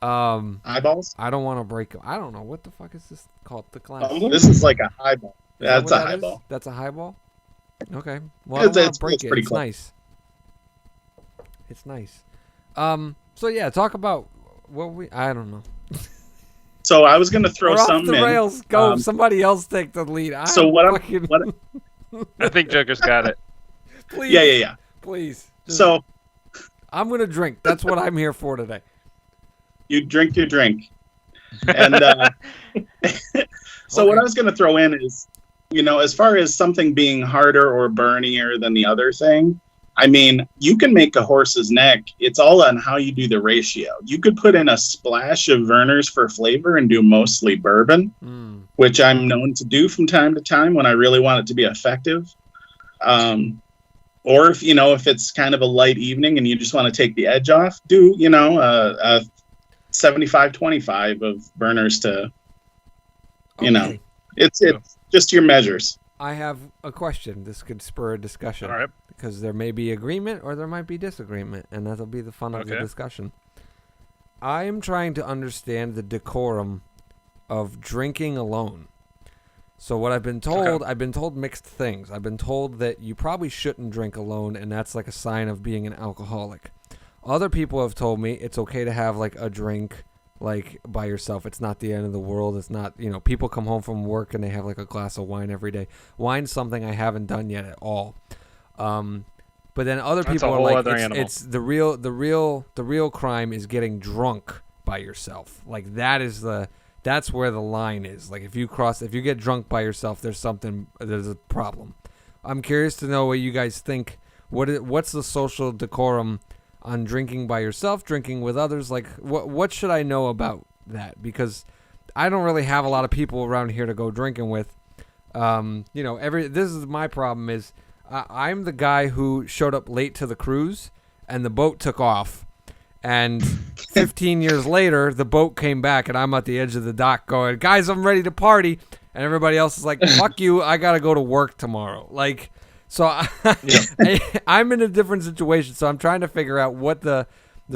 Eyeballs. I don't want to break them. I don't know what the fuck is this called. The glass. This is like a highball. That's a highball. That's a highball. Okay. Well, I don't want to break it. It's nice. It's nice. So yeah, talk about I don't know. So I was going to throw some off the rails. Go. Somebody else take the lead. I think Joker's got it. Please. Yeah. Please. So I'm going to drink. That's what I'm here for today. You drink your drink. And so what I was going to throw in is, as far as something being harder or burnier than the other thing, I mean, you can make a horse's neck. It's all on how you do the ratio. You could put in a splash of Vernors for flavor and do mostly bourbon, which I'm known to do from time to time when I really want it to be effective. Or if it's kind of a light evening and you just want to take the edge off, do, a 75-25 of Vernors to, it's just your measures. I have a question. This could spur a discussion. All right. Because there may be agreement or there might be disagreement, and that'll be the fun of the discussion. I am trying to understand the decorum of drinking alone. So what I've been told, I've been told mixed things. I've been told that you probably shouldn't drink alone, and that's like a sign of being an alcoholic. Other people have told me it's okay to have like a drink like by yourself. It's not the end of the world. It's not, people come home from work and they have like a glass of wine every day. Wine's something I haven't done yet at all. But then other That's people a are whole like, other animal. it's the real crime is getting drunk by yourself. Like that's where the line is. Like if you get drunk by yourself, there's a problem. I'm curious to know what you guys think. What's the social decorum on drinking by yourself, drinking with others? Like what should I know about that? Because I don't really have a lot of people around here to go drinking with. This is my problem is I'm the guy who showed up late to the cruise and the boat took off, and 15 years later the boat came back and I'm at the edge of the dock going, guys, I'm ready to party, and everybody else is like, fuck you, I gotta go to work tomorrow. Like, so I'm in a different situation, so I'm trying to figure out what the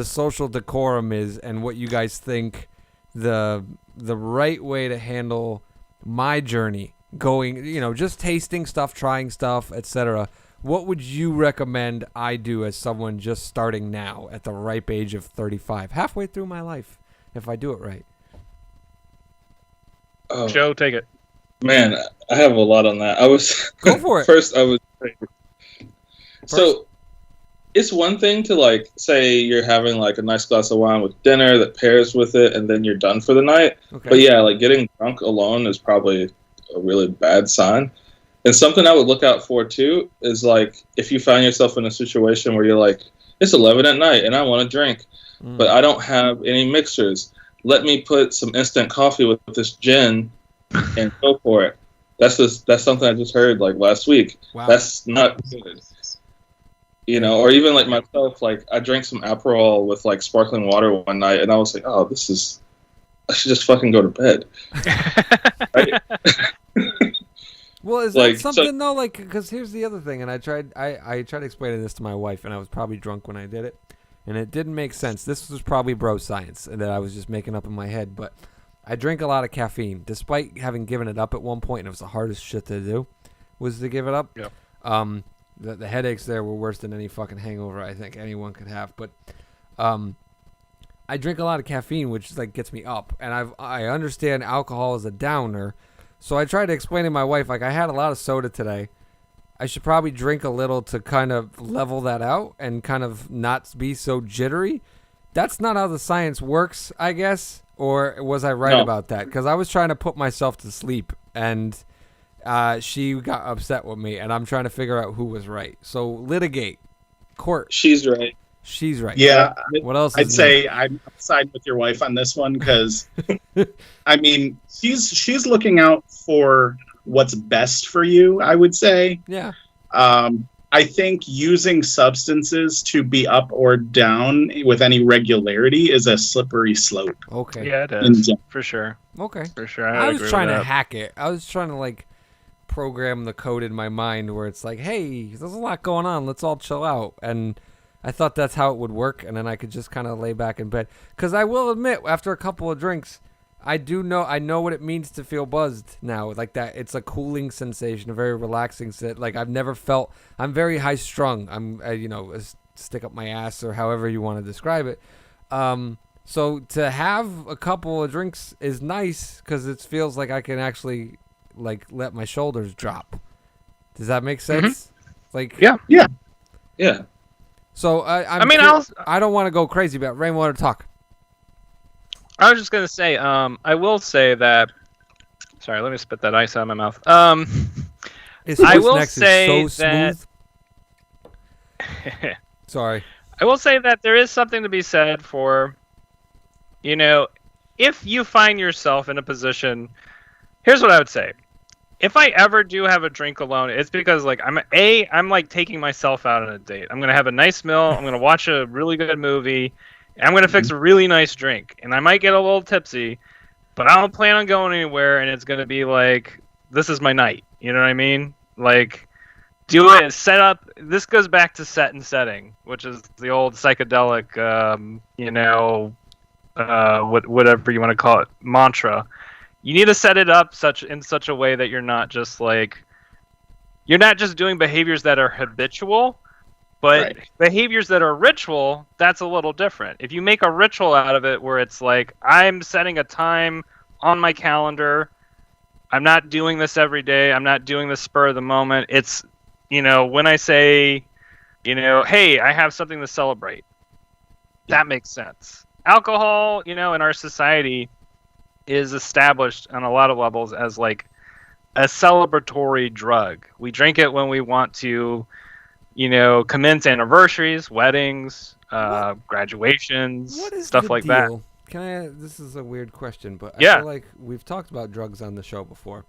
social decorum is and what you guys think the right way to handle my journey going, just tasting stuff, trying stuff, etc. What would you recommend I do as someone just starting now at the ripe age of 35, halfway through my life, if I do it right? Joe, take it. Man, I have a lot on that. Go for it. So it's one thing to like say you're having like a nice glass of wine with dinner that pairs with it, and then you're done for the night. Okay. But yeah, like getting drunk alone is probably a really bad sign. And something I would look out for too is like if you find yourself in a situation where you're like, it's 11 at night and I want to drink, but I don't have any mixers. Let me put some instant coffee with this gin and go for it. That's something I just heard like last week. Wow. That's not good. Or even like myself, like I drank some Aperol with like sparkling water one night and I was like, oh, I should just fucking go to bed. Right? Well, is that something though? Like, because here's the other thing, and I tried explaining this to my wife, and I was probably drunk when I did it, and it didn't make sense. This was probably bro science, and that I was just making up in my head. But I drink a lot of caffeine, despite having given it up at one point, and it was the hardest shit to do, was to give it up. Yep. The headaches there were worse than any fucking hangover I think anyone could have. But I drink a lot of caffeine, which like gets me up, and I understand alcohol is a downer. So I tried to explain to my wife, like, I had a lot of soda today. I should probably drink a little to kind of level that out and kind of not be so jittery. That's not how the science works, I guess. Or was I right about that? Because I was trying to put myself to sleep, and she got upset with me, and I'm trying to figure out who was right. So litigate. Court. She's right. She's right. Yeah. What else? I'd say I'm siding with your wife on this one because, I mean, she's looking out for what's best for you, I would say. Yeah. I think using substances to be up or down with any regularity is a slippery slope. Okay. Yeah, it is. For sure. Okay. For sure. I was trying to hack it. I was trying to, like, program the code in my mind where it's like, hey, there's a lot going on. Let's all chill out. And I thought that's how it would work, and then I could just kind of lay back in bed. Because I will admit, after a couple of drinks, I know what it means to feel buzzed now. Like that, it's a cooling sensation, a very relaxing like I've never felt. I'm very high strung. A stick up my ass or however you want to describe it. So to have a couple of drinks is nice because it feels like I can actually like let my shoulders drop. Does that make sense? Like Yeah. So I don't want to go crazy about Rainwater talk. I was just gonna say, I will say that. Sorry, let me spit that ice out of my mouth. I will say is so smooth. Sorry. I will say that there is something to be said for, if you find yourself in a position. Here's what I would say. If I ever do have a drink alone, it's because like I'm like taking myself out on a date. I'm gonna have a nice meal. I'm gonna watch a really good movie. I'm gonna fix a really nice drink, and I might get a little tipsy, but I don't plan on going anywhere. And it's gonna be like, this is my night. You know what I mean? Like, do it. Set up. This goes back to set and setting, which is the old psychedelic, whatever you want to call it, mantra. You need to set it up in such a way that you're not just doing behaviors that are habitual, but behaviors that are ritual, that's a little different. If you make a ritual out of it where it's like, I'm setting a time on my calendar, I'm not doing this every day, I'm not doing this spur of the moment. It's, when I say hey, I have something to celebrate. That makes sense. Alcohol, in our society is established on a lot of levels as like a celebratory drug. We drink it when we want to, commence anniversaries, weddings, graduations, What is stuff the like that. deal? This is a weird question, but I Yeah. feel like we've talked about drugs on the show before.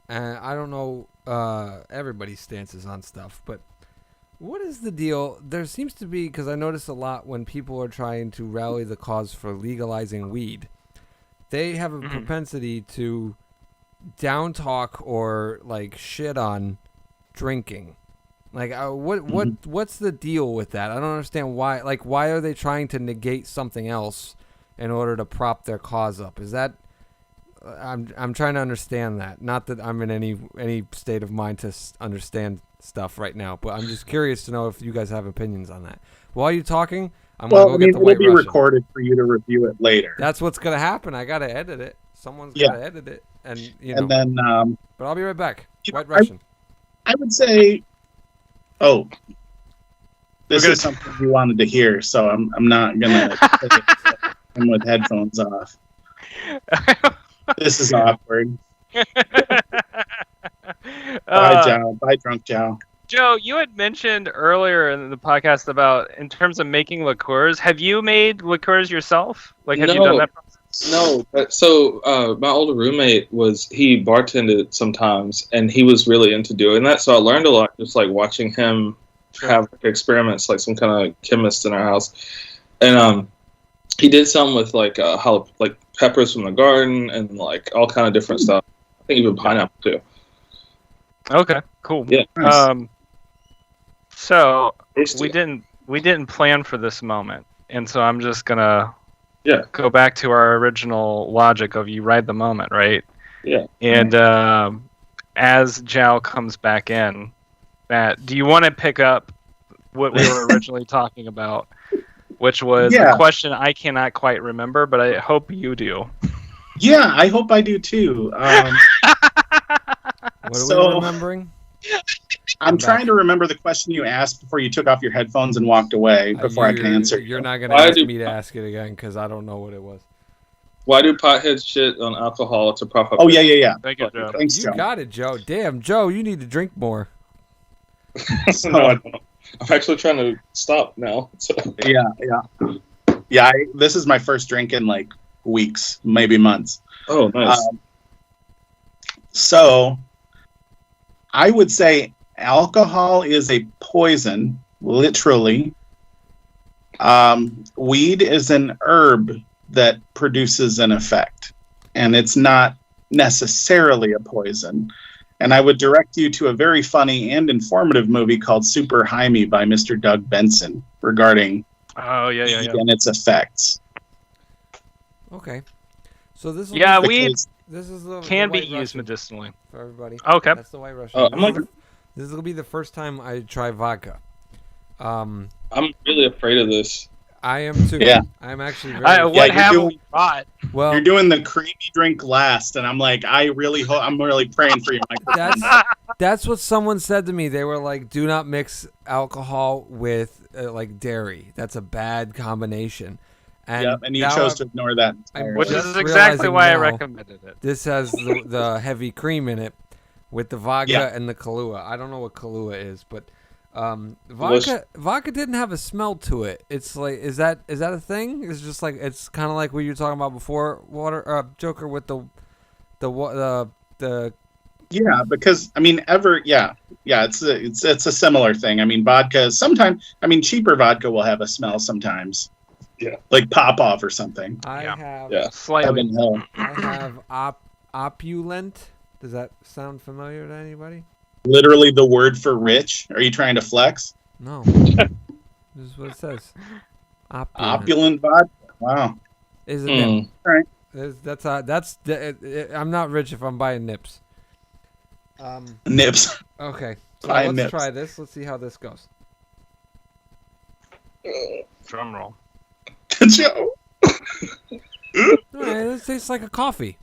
And I don't know everybody's stances on stuff, but what is the deal? There seems to be, because I notice a lot when people are trying to rally the cause for legalizing weed, they have a propensity to down talk or like shit on drinking. Like, what's the deal with that? I don't understand why. Like, why are they trying to negate something else in order to prop their cause up? Is that I'm trying to understand that. Not that I'm in any state of mind to understand stuff right now, but I'm just curious to know if you guys have opinions on that. While you're talking, I'm gonna go get the it'll White be Russian. recorded for you to review it later. That's what's gonna happen. I gotta edit it. Someone's gotta edit it, and And then, But I'll be right back. you know, White Russian. I would say, this is something you wanted to hear, so I'm not gonna I'm with headphones off. This is awkward. Bye, Joe. Bye, drunk Joe. Joe, you had mentioned earlier in the podcast about in terms of making liqueurs. Have you made liqueurs yourself? Like, have you done that process? No. So my older roommate he bartended sometimes, and he was really into doing that. So I learned a lot just like watching him have experiments, like some kind of chemist in our house. And he did some with like peppers from the garden and like all kind of different stuff. I think even pineapple too. Okay, cool. Yeah. Nice. So we didn't plan for this moment, and so I'm just gonna go back to our original logic of you ride the moment, right? Yeah. And as Zhao comes back in, Matt, do you want to pick up what we were originally talking about, which was a question I cannot quite remember, but I hope you do. Yeah, I hope I do too. What are we remembering? I'm trying to remember the question you asked before you took off your headphones and walked away before I can answer. You're not going to ask me to ask it again because I don't know what it was. Why do potheads shit on alcohol to prop up? Oh, yeah. Thank you, Joe. Thanks, You Joe. got it, Joe. Damn, Joe, you need to drink more. No, I don't. I'm actually trying to stop now. So. Yeah. This is my first drink in like weeks, maybe months. Oh, nice. So I would say alcohol is a poison, literally. Weed is an herb that produces an effect, and it's not necessarily a poison. And I would direct you to a very funny and informative movie called Super Jaime by Mr. Doug Benson regarding weed and its effects. Okay. So this weed this is can be White used Russian medicinally. for everybody. Okay. That's the White Russian. This will be the first time I try vodka. I'm really afraid of this. I am too. Yeah. I'm actually very What have we brought? well. You're doing the creamy drink last, and I'm like, I'm really praying for you, Mike. That's what someone said to me. They were like, "Do not mix alcohol with like dairy. That's a bad combination." And you chose to ignore that. Which just is exactly why I now, recommended it. This has the heavy cream in it with the vodka and the Kahlua. I don't know what Kahlua is, but vodka didn't have a smell to it. It's like, is that a thing? It's just like, it's kind of like what you were talking about before, Joker, with the Yeah, because I mean, it's a similar thing. I mean, vodka sometimes. I mean, cheaper vodka will have a smell sometimes. Yeah, like pop off or something. I have slightly. I have opulent. Does that sound familiar to anybody? Literally the word for rich. Are you trying to flex? No. This is what it says. Opulent vodka. Wow. Isn't it? All right. I'm not rich if I'm buying nips. Nips. Okay. So Buying let's nips. try this. Let's see how this goes. Drum roll. Joe. All right, this tastes like a coffee.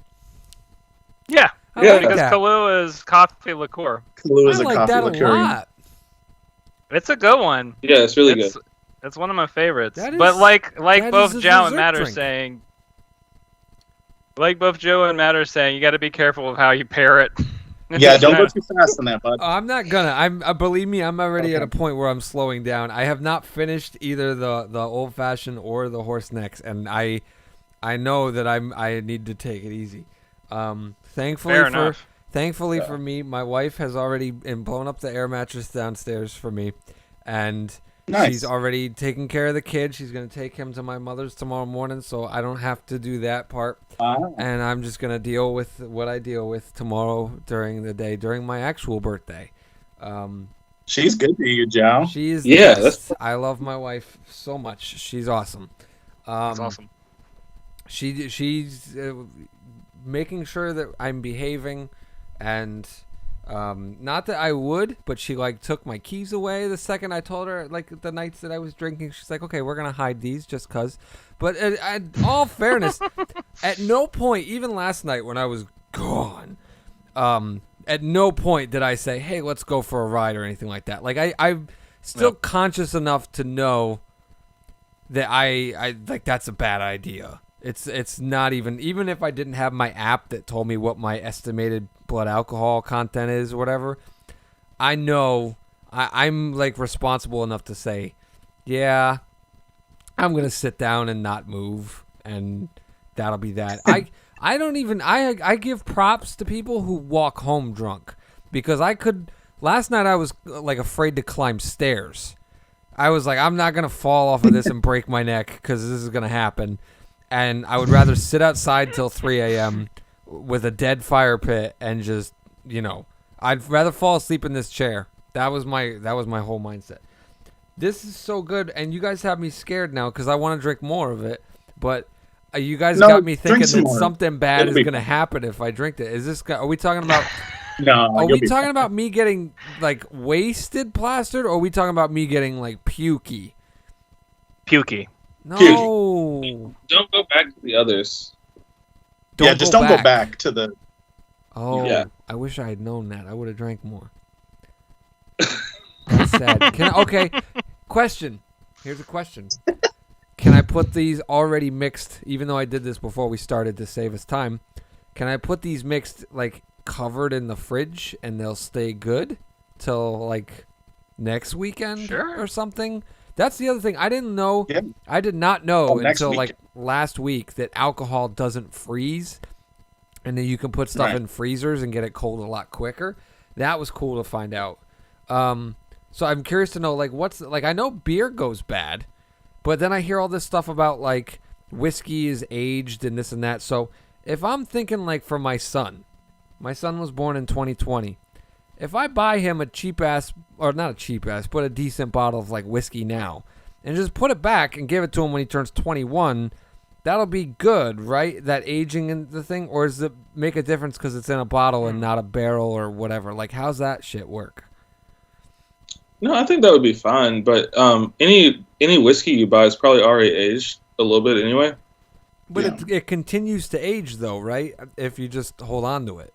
Yeah. I like because that. Kahlua is coffee liqueur. Kahlua is I a like coffee that liqueur. a lot. It's a good one. Yeah, it's really good. It's one of my favorites. That but is- like that both is a Joe and dessert Matt are drink. saying, you got to be careful with how you pair it. Yeah, don't go too fast on that, bud. I'm not gonna. Believe me, I'm already at Okay. a point where I'm slowing down. I have not finished either the old fashioned or the horse necks, and I know that I need to take it easy. Thankfully Fair enough. Thankfully for me, my wife has already blown up the air mattress downstairs for me, and Nice. she's already taking care of the kid. She's gonna take him to my mother's tomorrow morning, so I don't have to do that part. Wow. And I'm just gonna deal with what I deal with tomorrow during the day, during my actual birthday. She's good to you, Joe. She is. Yeah, the that's- best. I love my wife so much. She's awesome. That's awesome. She's making sure that I'm behaving, and not that I would, but she like took my keys away the second I told her. Like the nights that I was drinking, she's like, "Okay, we're gonna hide these just cause." But all fairness, at no point, even last night when I was gone, at no point did I say, "Hey, let's go for a ride" or anything like that. Like I'm still Yep. conscious enough to know that I like that's a bad idea. It's not even if I didn't have my app that told me what my estimated blood alcohol content is or whatever, I know I'm like responsible enough to say, yeah, I'm gonna sit down and not move, and that'll be that. I don't even I give props to people who walk home drunk, because last night I was like afraid to climb stairs. I was like, I'm not gonna fall off of this and break my neck because this is gonna happen, and I would rather sit outside till 3 a.m. with a dead fire pit and just, I'd rather fall asleep in this chair. That was my whole mindset. This is so good, and you guys have me scared now because I want to drink more of it. But you guys No, got me drink thinking some that more. something bad It'll is be going to happen if I drink it. Are we talking about? No, Are you'll we be talking fine. about me getting like wasted plastered, or are we talking about me getting like pukey? Pukey. No. Don't go back to the others. Yeah, just don't go back to the. Oh, Yeah. I wish I had known that. I would have drank more. That's sad. Okay, question. Here's a question. Can I put these already mixed, even though I did this before we started to save us time, can I put these mixed, like, covered in the fridge and they'll stay good till, like, next weekend Sure. or something? That's the other thing. I didn't know. Yeah. I did not know Oh, next until, like, weekend. last week that alcohol doesn't freeze, and then you can put stuff Right. in freezers and get it cold a lot quicker. That was cool to find out. So I'm curious to know, like, I know beer goes bad, but then I hear all this stuff about, like, whiskey is aged and this and that. So if I'm thinking, like, for my son was born in 2020. If I buy him a cheap-ass, or not a cheap-ass, but a decent bottle of, like, whiskey now, and just put it back and give it to him when he turns 21, that'll be good, right? That aging in the thing? Or does it make a difference because it's in a bottle and not a barrel or whatever? Like, how's that shit work? No, I think that would be fine. But any whiskey you buy is probably already aged a little bit anyway. But Yeah. it continues to age, though, right? If you just hold on to it.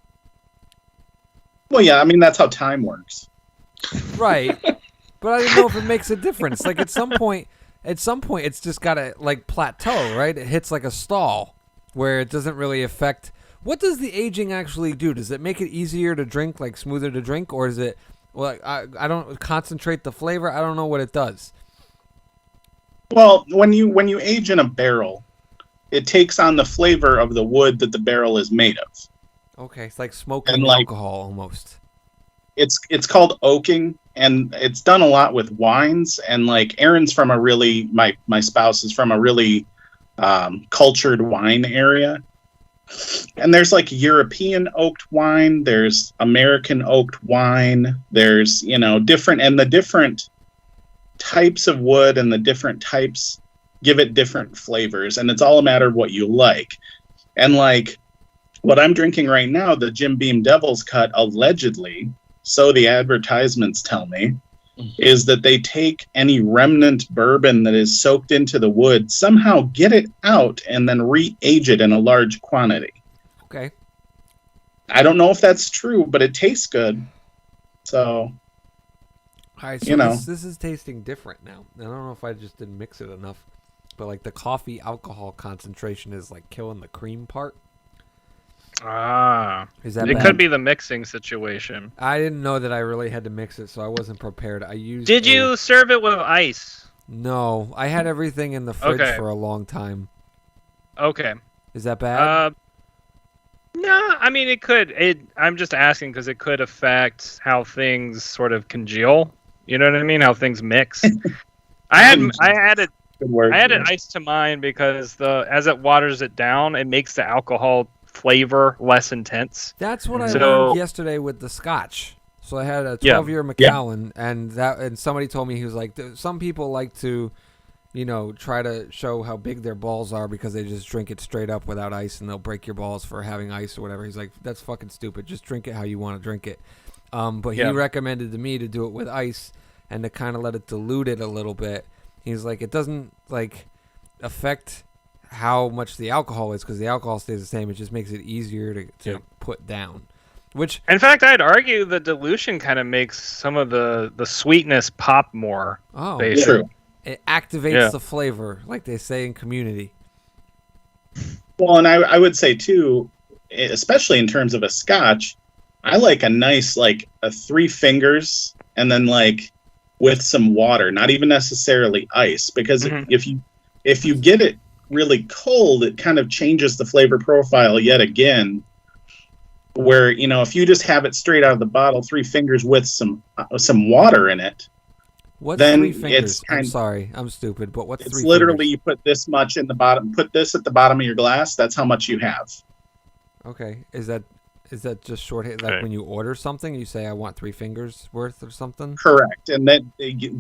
Well, yeah, I mean that's how time works. Right. But I didn't know if it makes a difference. Like, at some point, it's just got to, like, plateau, right? It hits, like, a stall where it doesn't really affect. What does the aging actually do? Does it make it easier to drink, like, smoother to drink? Or is it, well, I don't concentrate the flavor? I don't know what it does. Well, when you age in a barrel, it takes on the flavor of the wood that the barrel is made of. Okay, it's like smoking And, like- alcohol almost. It's called oaking, and it's done a lot with wines. And like Aaron's from a really my spouse is from a really cultured wine area. And there's like European oaked wine, there's American oaked wine, there's different, and the different types of wood and the different types give it different flavors, and it's all a matter of what you like. And like what I'm drinking right now, the Jim Beam Devil's Cut, allegedly, so the advertisements tell me, is that they take any remnant bourbon that is soaked into the wood, somehow get it out, and then re-age it in a large quantity. Okay. I don't know if that's true, but it tastes good. So All right, so You know. this is tasting different now. I don't know if I just didn't mix it enough, but like the coffee alcohol concentration is like killing the cream part. Ah, Is that it bad? could be the mixing situation. I didn't know that I really had to mix it, so I wasn't prepared. I used. Did you serve it with ice? No, I had everything in the fridge Okay. for a long time. Okay. Is that bad? No, I mean it could. I'm just asking because it could affect how things sort of congeal. You know what I mean? How things mix. I added Good word. ice to mine because as it waters it down, it makes the alcohol flavor less intense. That's what I So- learned yesterday with the Scotch. So I had a 12-year Macallan, and somebody told me, he was like, some people like to, try to show how big their balls are because they just drink it straight up without ice, and they'll break your balls for having ice or whatever. He's like, that's fucking stupid. Just drink it how you want to drink it. But he recommended to me to do it with ice and to kind of let it dilute it a little bit. He's like, it doesn't affect how much the alcohol is because the alcohol stays the same. It just makes it easier to put down. Which, in fact, I'd argue the dilution kind of makes some of the sweetness pop more. basically. True. it activates the flavor, like they say in Community. Well, and I would say too, especially in terms of a Scotch, I like a nice a 3 fingers and then with some water, not even necessarily ice, because if you get it really cold, it kind of changes the flavor profile yet again. Where if you just have it straight out of the bottle, 3 fingers with some water in it, What's then 3 fingers? it's I'm sorry, I'm stupid, but what's 3 it's fingers? literally you put this much in the bottom, put this at the bottom of your glass. That's how much you have. Okay, is that just shorthand? Like Okay. when you order something, you say I want 3 fingers worth or something. Correct, and then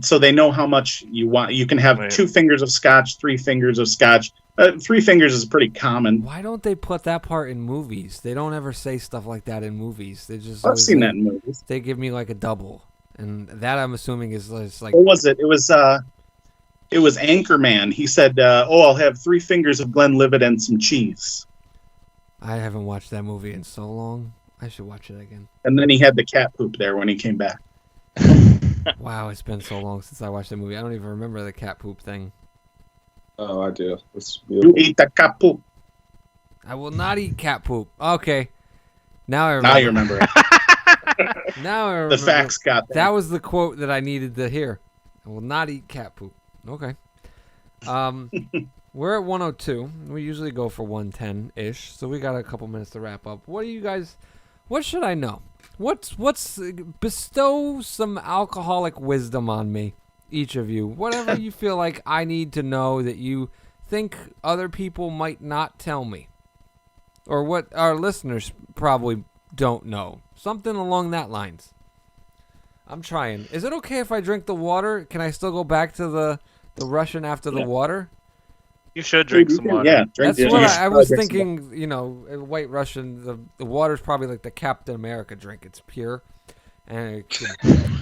so they know how much you want. You can have Right. 2 fingers of Scotch, 3 fingers of Scotch. 3 fingers is pretty common. Why don't they put that part in movies? They don't ever say stuff like that in movies. They just I've always seen say- that in movies. They give me like a double, and that I'm assuming is like What was it? It was Anchorman. He said, I'll have 3 fingers of Glenlivet and some cheese." I haven't watched that movie in so long. I should watch it again. And then he had the cat poop there when he came back. Wow, it's been so long since I watched that movie. I don't even remember the cat poop thing. Oh, I do. It's You beautiful. eat the cat poop. I will not eat cat poop. Okay, now I remember. Now you remember it. Now I remember. The facts got That that. was the quote that I needed to hear. I will not eat cat poop. Okay. We're at 102. We usually go for 110-ish, so we got a couple minutes to wrap up. What should I know? Bestow some alcoholic wisdom on me, each of you. Whatever you feel like I need to know that you think other people might not tell me. Or what our listeners probably don't know. Something along that lines. I'm trying. Is it okay if I drink the water? Can I still go back to the Russian after the water? You should drink some water. Yeah, drink. That's what I was drink some water. thinking. White Russian, the water's probably like the Captain America drink. It's pure. And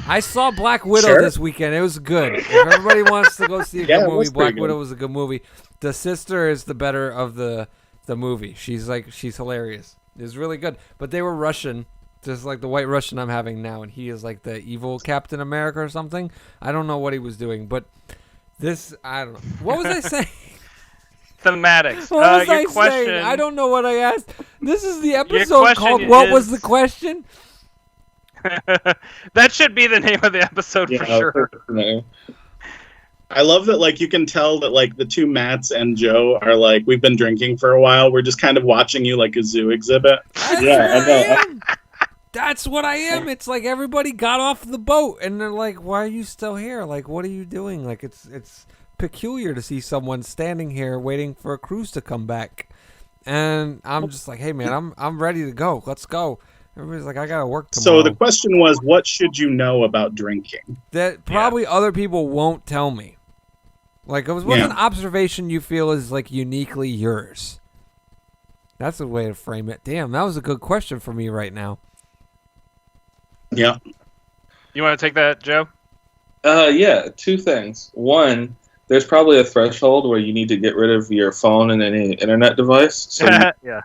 I saw Black Widow Sure. this weekend. It was good. If everybody wants to go see a Yeah, good it movie, was Black pretty good. Widow was a good movie. The sister is the better of the movie. She's hilarious. It's really good. But they were Russian, just like the White Russian I'm having now, and he is like the evil Captain America or something. I don't know what he was doing, but I don't know. What was I saying? Thematics. What was Your I question. saying? I don't know what I asked. This is the episode question called "What Was is- the Question?" That should be the name of the episode for sure. No. I love that you can tell that the 2 Matts and Joe are we've been drinking for a while. We're just kind of watching you like a zoo exhibit. Yeah, I know. That's what I am. It's like everybody got off the boat and they're like, "Why are you still here? Like, what are you doing?" Like, it's peculiar to see someone standing here waiting for a cruise to come back. And I'm just like, "Hey man, I'm ready to go. Let's go." Everybody's like, "I gotta work tomorrow." So the question was, what should you know about drinking? that probably other people won't tell me. Like, what's an observation you feel is uniquely yours? That's a way to frame it. Damn, that was a good question for me right now. Yeah. You want to take that, Joe? Yeah, 2 things. One, there's probably a threshold where you need to get rid of your phone and any internet device. So you Yeah.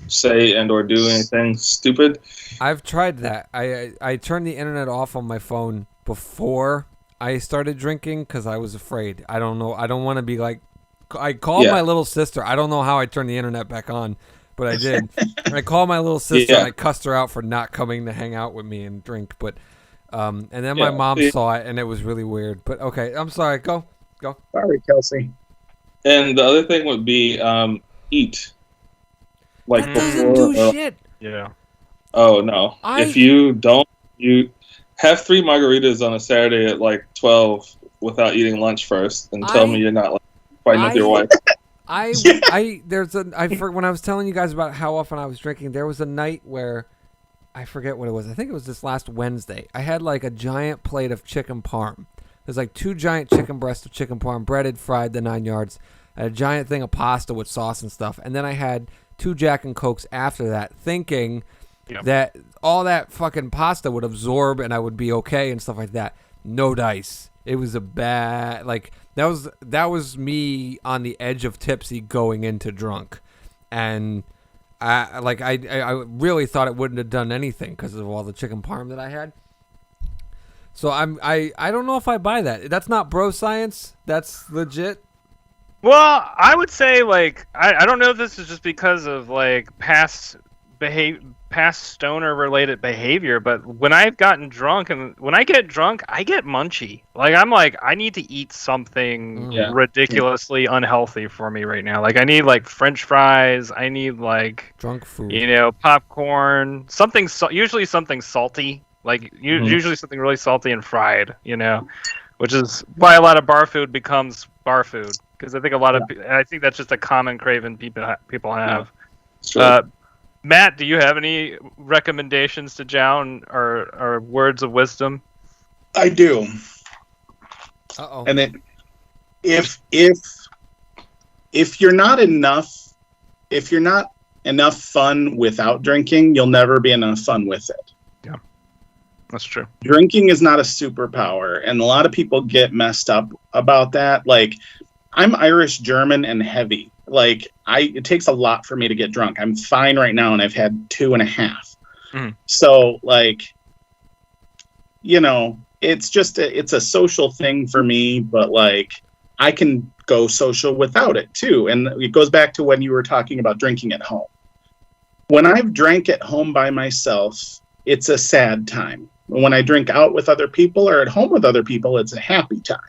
say and or do anything stupid. I've tried that. I turned the internet off on my phone before I started drinking because I was afraid. I don't know. I don't want to be like. I called my little sister. I don't know how I turned the internet back on, but I did. I called my little sister and I cussed her out for not coming to hang out with me and drink. But and then my mom saw it and it was really weird. But okay, I'm sorry. Go. Sorry, Kelsey. And the other thing would be eat. Like that doesn't do shit. Yeah. Oh no! If you don't, you have 3 margaritas on a Saturday at like 12 without eating lunch first, and tell me you're not like fighting with your wife. When I was telling you guys about how often I was drinking, there was a night where I forget what it was. I think it was this last Wednesday. I had like a giant plate of chicken parm. There's like 2 giant chicken breasts of chicken parm, breaded, fried, the 9 yards. I had a giant thing of pasta with sauce and stuff, and then I had 2 Jack and Cokes after that, thinking that all that fucking pasta would absorb and I would be okay and stuff like that. No dice. It was a bad, like, that was me on the edge of tipsy going into drunk. And I really thought it wouldn't have done anything because of all the chicken parm that I had. So I don't know if I buy that. That's not bro science. That's legit. Well, I would say, like, I don't know if this is just because of, like, past stoner-related behavior, but when I've gotten drunk, and when I get drunk, I get munchy. Like, I'm like, I need to eat something ridiculously unhealthy for me right now. Like, I need, like, French fries. I need, like... drunk food. You know, popcorn. Usually something salty. Like, usually something really salty and fried, you know? Which is why a lot of bar food becomes bar food. Because I think I think that's just a common craving people have. Matt, do you have any recommendations to Jown or words of wisdom? I do. Uh-oh. And then if you're not enough fun without drinking, you'll never be enough fun with it. Yeah. That's true. Drinking is not a superpower, and a lot of people get messed up about that. Like, I'm Irish, German, and heavy. Like, it takes a lot for me to get drunk. I'm fine right now, and I've had 2.5. So, like, you know, it's just it's a social thing for me, but, like, I can go social without it, too. And it goes back to when you were talking about drinking at home. When I've drank at home by myself, it's a sad time. When I drink out with other people or at home with other people, it's a happy time.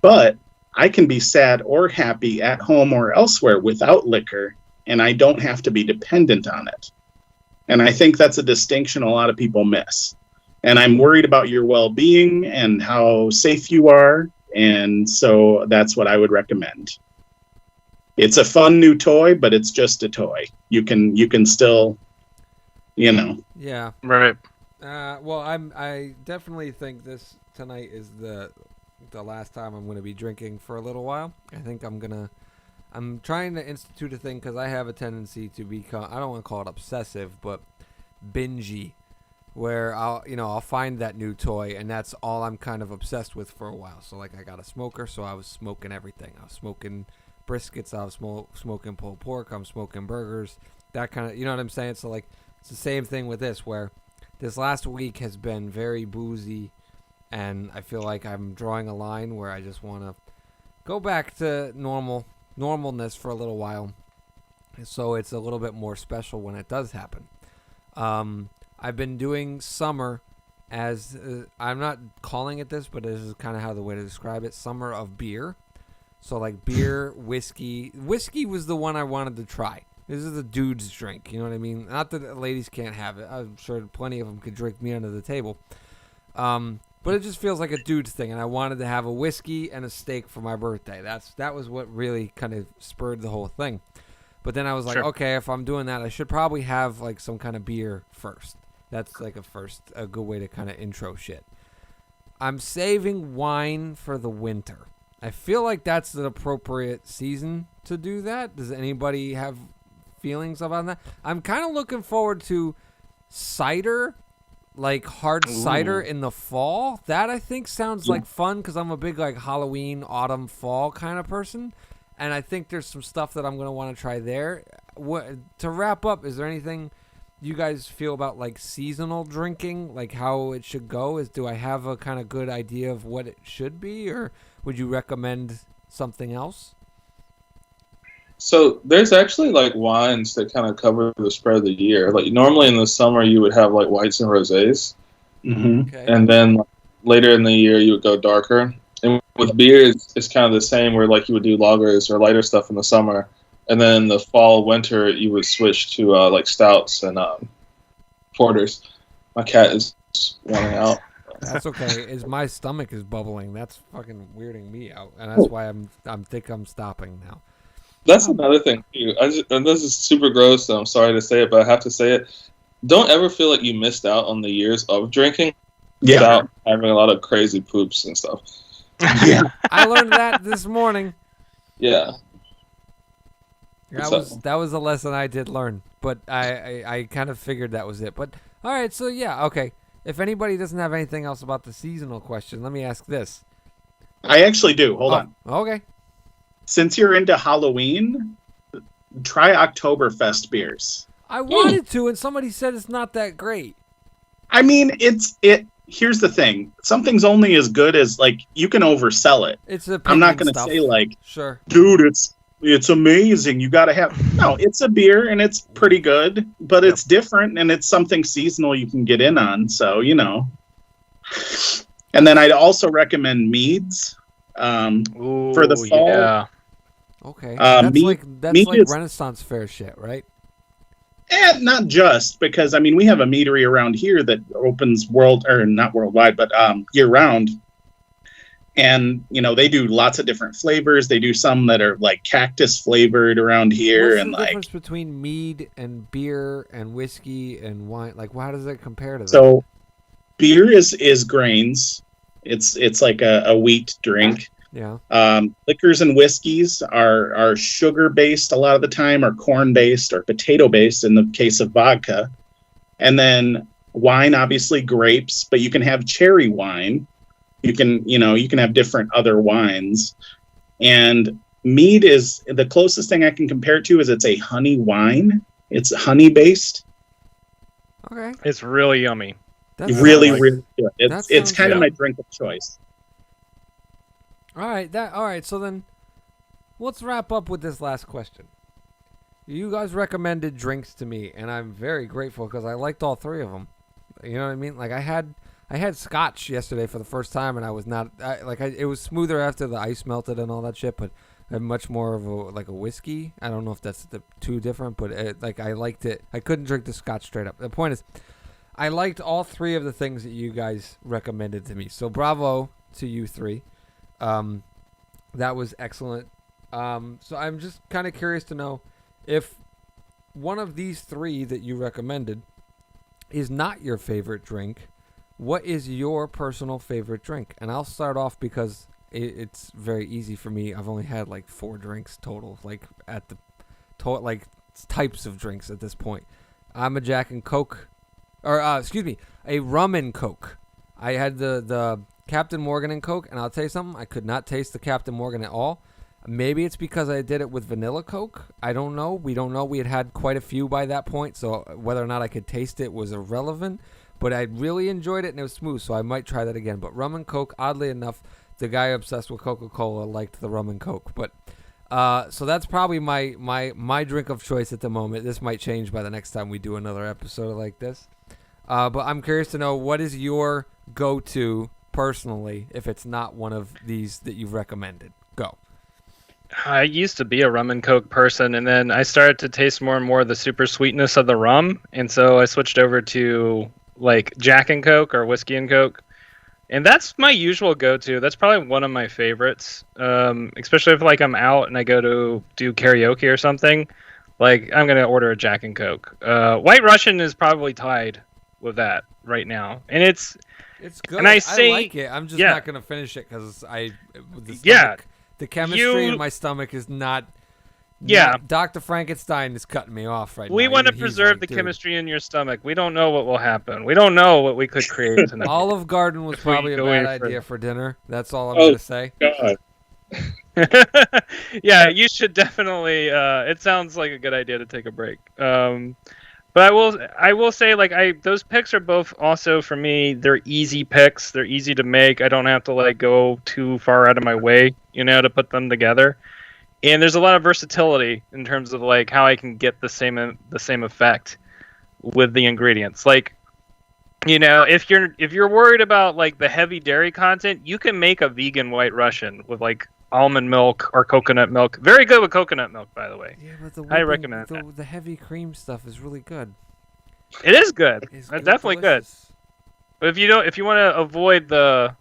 But I can be sad or happy at home or elsewhere without liquor, and I don't have to be dependent on it. And I think that's a distinction a lot of people miss. And I'm worried about your well-being and how safe you are, and so that's what I would recommend. It's a fun new toy, but it's just a toy. You can still, you know. Yeah. Right. Well, I definitely think this tonight is the last time I'm going to be drinking for a little while. I think I'm trying to institute a thing because I have a tendency to become, I don't want to call it obsessive, but bingey, where I'll find that new toy and that's all I'm kind of obsessed with for a while. So like I got a smoker, so I was smoking everything. I was smoking briskets, I was smoking pulled pork, I'm smoking burgers, that kind of, you know what I'm saying? So like it's the same thing with this, where this last week has been very boozy. And I feel like I'm drawing a line where I just want to go back to normalness for a little while. So it's a little bit more special when it does happen. I've been doing summer as, I'm not calling it this, but this is kind of how the way to describe it, summer of beer. So like beer, whiskey. Whiskey was the one I wanted to try. This is a dude's drink, you know what I mean? Not that ladies can't have it. I'm sure plenty of them could drink me under the table. But it just feels like a dude's thing, and I wanted to have a whiskey and a steak for my birthday. That was what really kind of spurred the whole thing. But then I was like, okay, if I'm doing that, I should probably have like some kind of beer first. That's like a good way to kind of intro shit. I'm saving wine for the winter. I feel like that's an appropriate season to do that. Does anybody have feelings about that? I'm kind of looking forward to cider. Like hard cider in the fall. That I think sounds like fun because I'm a big like Halloween, autumn, fall kind of person. And I think there's some stuff that I'm going to want to try there. To wrap up, is there anything you guys feel about like seasonal drinking, like how it should go? Do I have a kind of good idea of what it should be, or would you recommend something else? So there's actually like wines that kind of cover the spread of the year. Like normally in the summer you would have like whites and rosés, Okay. and then later in the year you would go darker. And with beer, it's kind of the same, where like you would do lagers or lighter stuff in the summer, and then in the fall, winter, you would switch to like stouts and porters. My cat is wanting out. That's okay. My stomach is bubbling. That's fucking weirding me out, and that's why I'm stopping now. That's another thing too. And this is super gross, so I'm sorry to say it, but I have to say it. Don't ever feel like you missed out on the years of drinking without having a lot of crazy poops and stuff. Yeah. I learned that this morning. Yeah. That was a lesson I did learn, but I kind of figured that was it. But all right, so yeah, okay. If anybody doesn't have anything else about the seasonal question, let me ask this. I actually do. Hold on. Okay. Since you're into Halloween, try Oktoberfest beers. I wanted to, and somebody said it's not that great. I mean, here's the thing. Something's only as good as, like, you can oversell it. I'm not going to say, like, sure, dude, it's amazing. You got to have... No, it's a beer, and it's pretty good, but it's different, and it's something seasonal you can get in on, so, you know. And then I'd also recommend meads for the fall. Yeah. Okay. That's mead like is, Renaissance fair shit, right? not just, because, I mean, we have a meadery around here that opens not worldwide, but year-round. And, you know, they do lots of different flavors. They do some that are, like, cactus flavored around here. What's and the like difference between mead and beer and whiskey and wine? Like, how does that compare to that? So, beer is grains. It's like a wheat drink. Yeah. Liquors and whiskeys are sugar-based a lot of the time, or corn-based, or potato-based in the case of vodka. And then wine, obviously grapes, but you can have cherry wine. You can have different other wines. And mead is the closest thing I can compare it to. Is it's a honey wine. It's honey-based. Okay. It's really yummy. Really good. It's kind of my drink of choice. All right. So then, let's wrap up with this last question. You guys recommended drinks to me, and I'm very grateful because I liked all three of them. You know what I mean? Like I had scotch yesterday for the first time, and I was not it was smoother after the ice melted and all that shit, but I had much more of a whiskey. I don't know if that's too different, but I liked it. I couldn't drink the scotch straight up. The point is, I liked all three of the things that you guys recommended to me. So bravo to you three. That was excellent. So I'm just kind of curious to know if one of these three that you recommended is not your favorite drink. What is your personal favorite drink? And I'll start off because it's very easy for me. I've only had like 4 drinks total, like types of drinks at this point. I'm a Jack and Coke, or a rum and Coke. I had the Captain Morgan and Coke, and I'll tell you something, I could not taste the Captain Morgan at all. Maybe it's because I did it with vanilla Coke. I don't know. We don't know. We had quite a few by that point, so whether or not I could taste it was irrelevant. But I really enjoyed it, and it was smooth, so I might try that again. But rum and Coke, oddly enough, the guy obsessed with Coca-Cola liked the rum and Coke. But so that's probably my drink of choice at the moment. This might change by the next time we do another episode like this. But I'm curious to know, what is your go-to personally if it's not one of these that you've recommended? Go. I used to be a rum and Coke person, and then I started to taste more and more the super sweetness of the rum, and so I switched over to like Jack and Coke or whiskey and Coke, and that's my usual go-to. That's probably one of my favorites, especially if like I'm out and I go to do karaoke or something. Like I'm gonna order a Jack and Coke. White Russian is probably tied with that right now, and it's good. And I like it. I'm just not gonna finish it because the chemistry in my stomach is not. Yeah, Dr. Frankenstein is cutting me off right now. We want to preserve the chemistry in your stomach. We don't know what will happen. We don't know what we could create tonight. Olive Garden was probably a bad idea for dinner. That's all I'm going to say. God. Yeah, you should definitely. It sounds like a good idea to take a break. But I will say like those picks are both also for me. They're easy picks. They're easy to make. I don't have to like go too far out of my way, to put them together. And there's a lot of versatility in terms of like how I can get the same effect with the ingredients. Like, if you're worried about like the heavy dairy content, you can make a vegan White Russian with like almond milk or coconut milk. Very good with coconut milk, by the way. Yeah, but I recommend the heavy cream stuff is really good. It is good. It's It's definitely good. delicious. But if you want to avoid the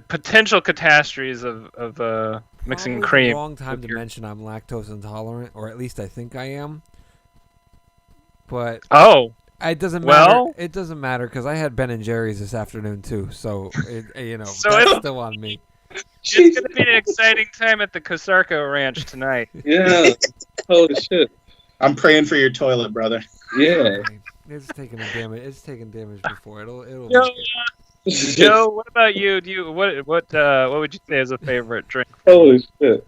potential catastrophes of mixing Probably cream. The wrong time with to your- mention I'm lactose intolerant, or at least I think I am. But Oh, it doesn't Well- matter. It doesn't matter because I had Ben and Jerry's this afternoon too. So So that's it's- still on me. it's gonna be an exciting time at the Kosarko Ranch tonight. Yeah. Holy shit. I'm praying for your toilet, brother. Yeah. It's taking a damage. It's taken damage before. It'll. Yo, make it. Joe, what about you? What would you say is a favorite drink? Holy shit.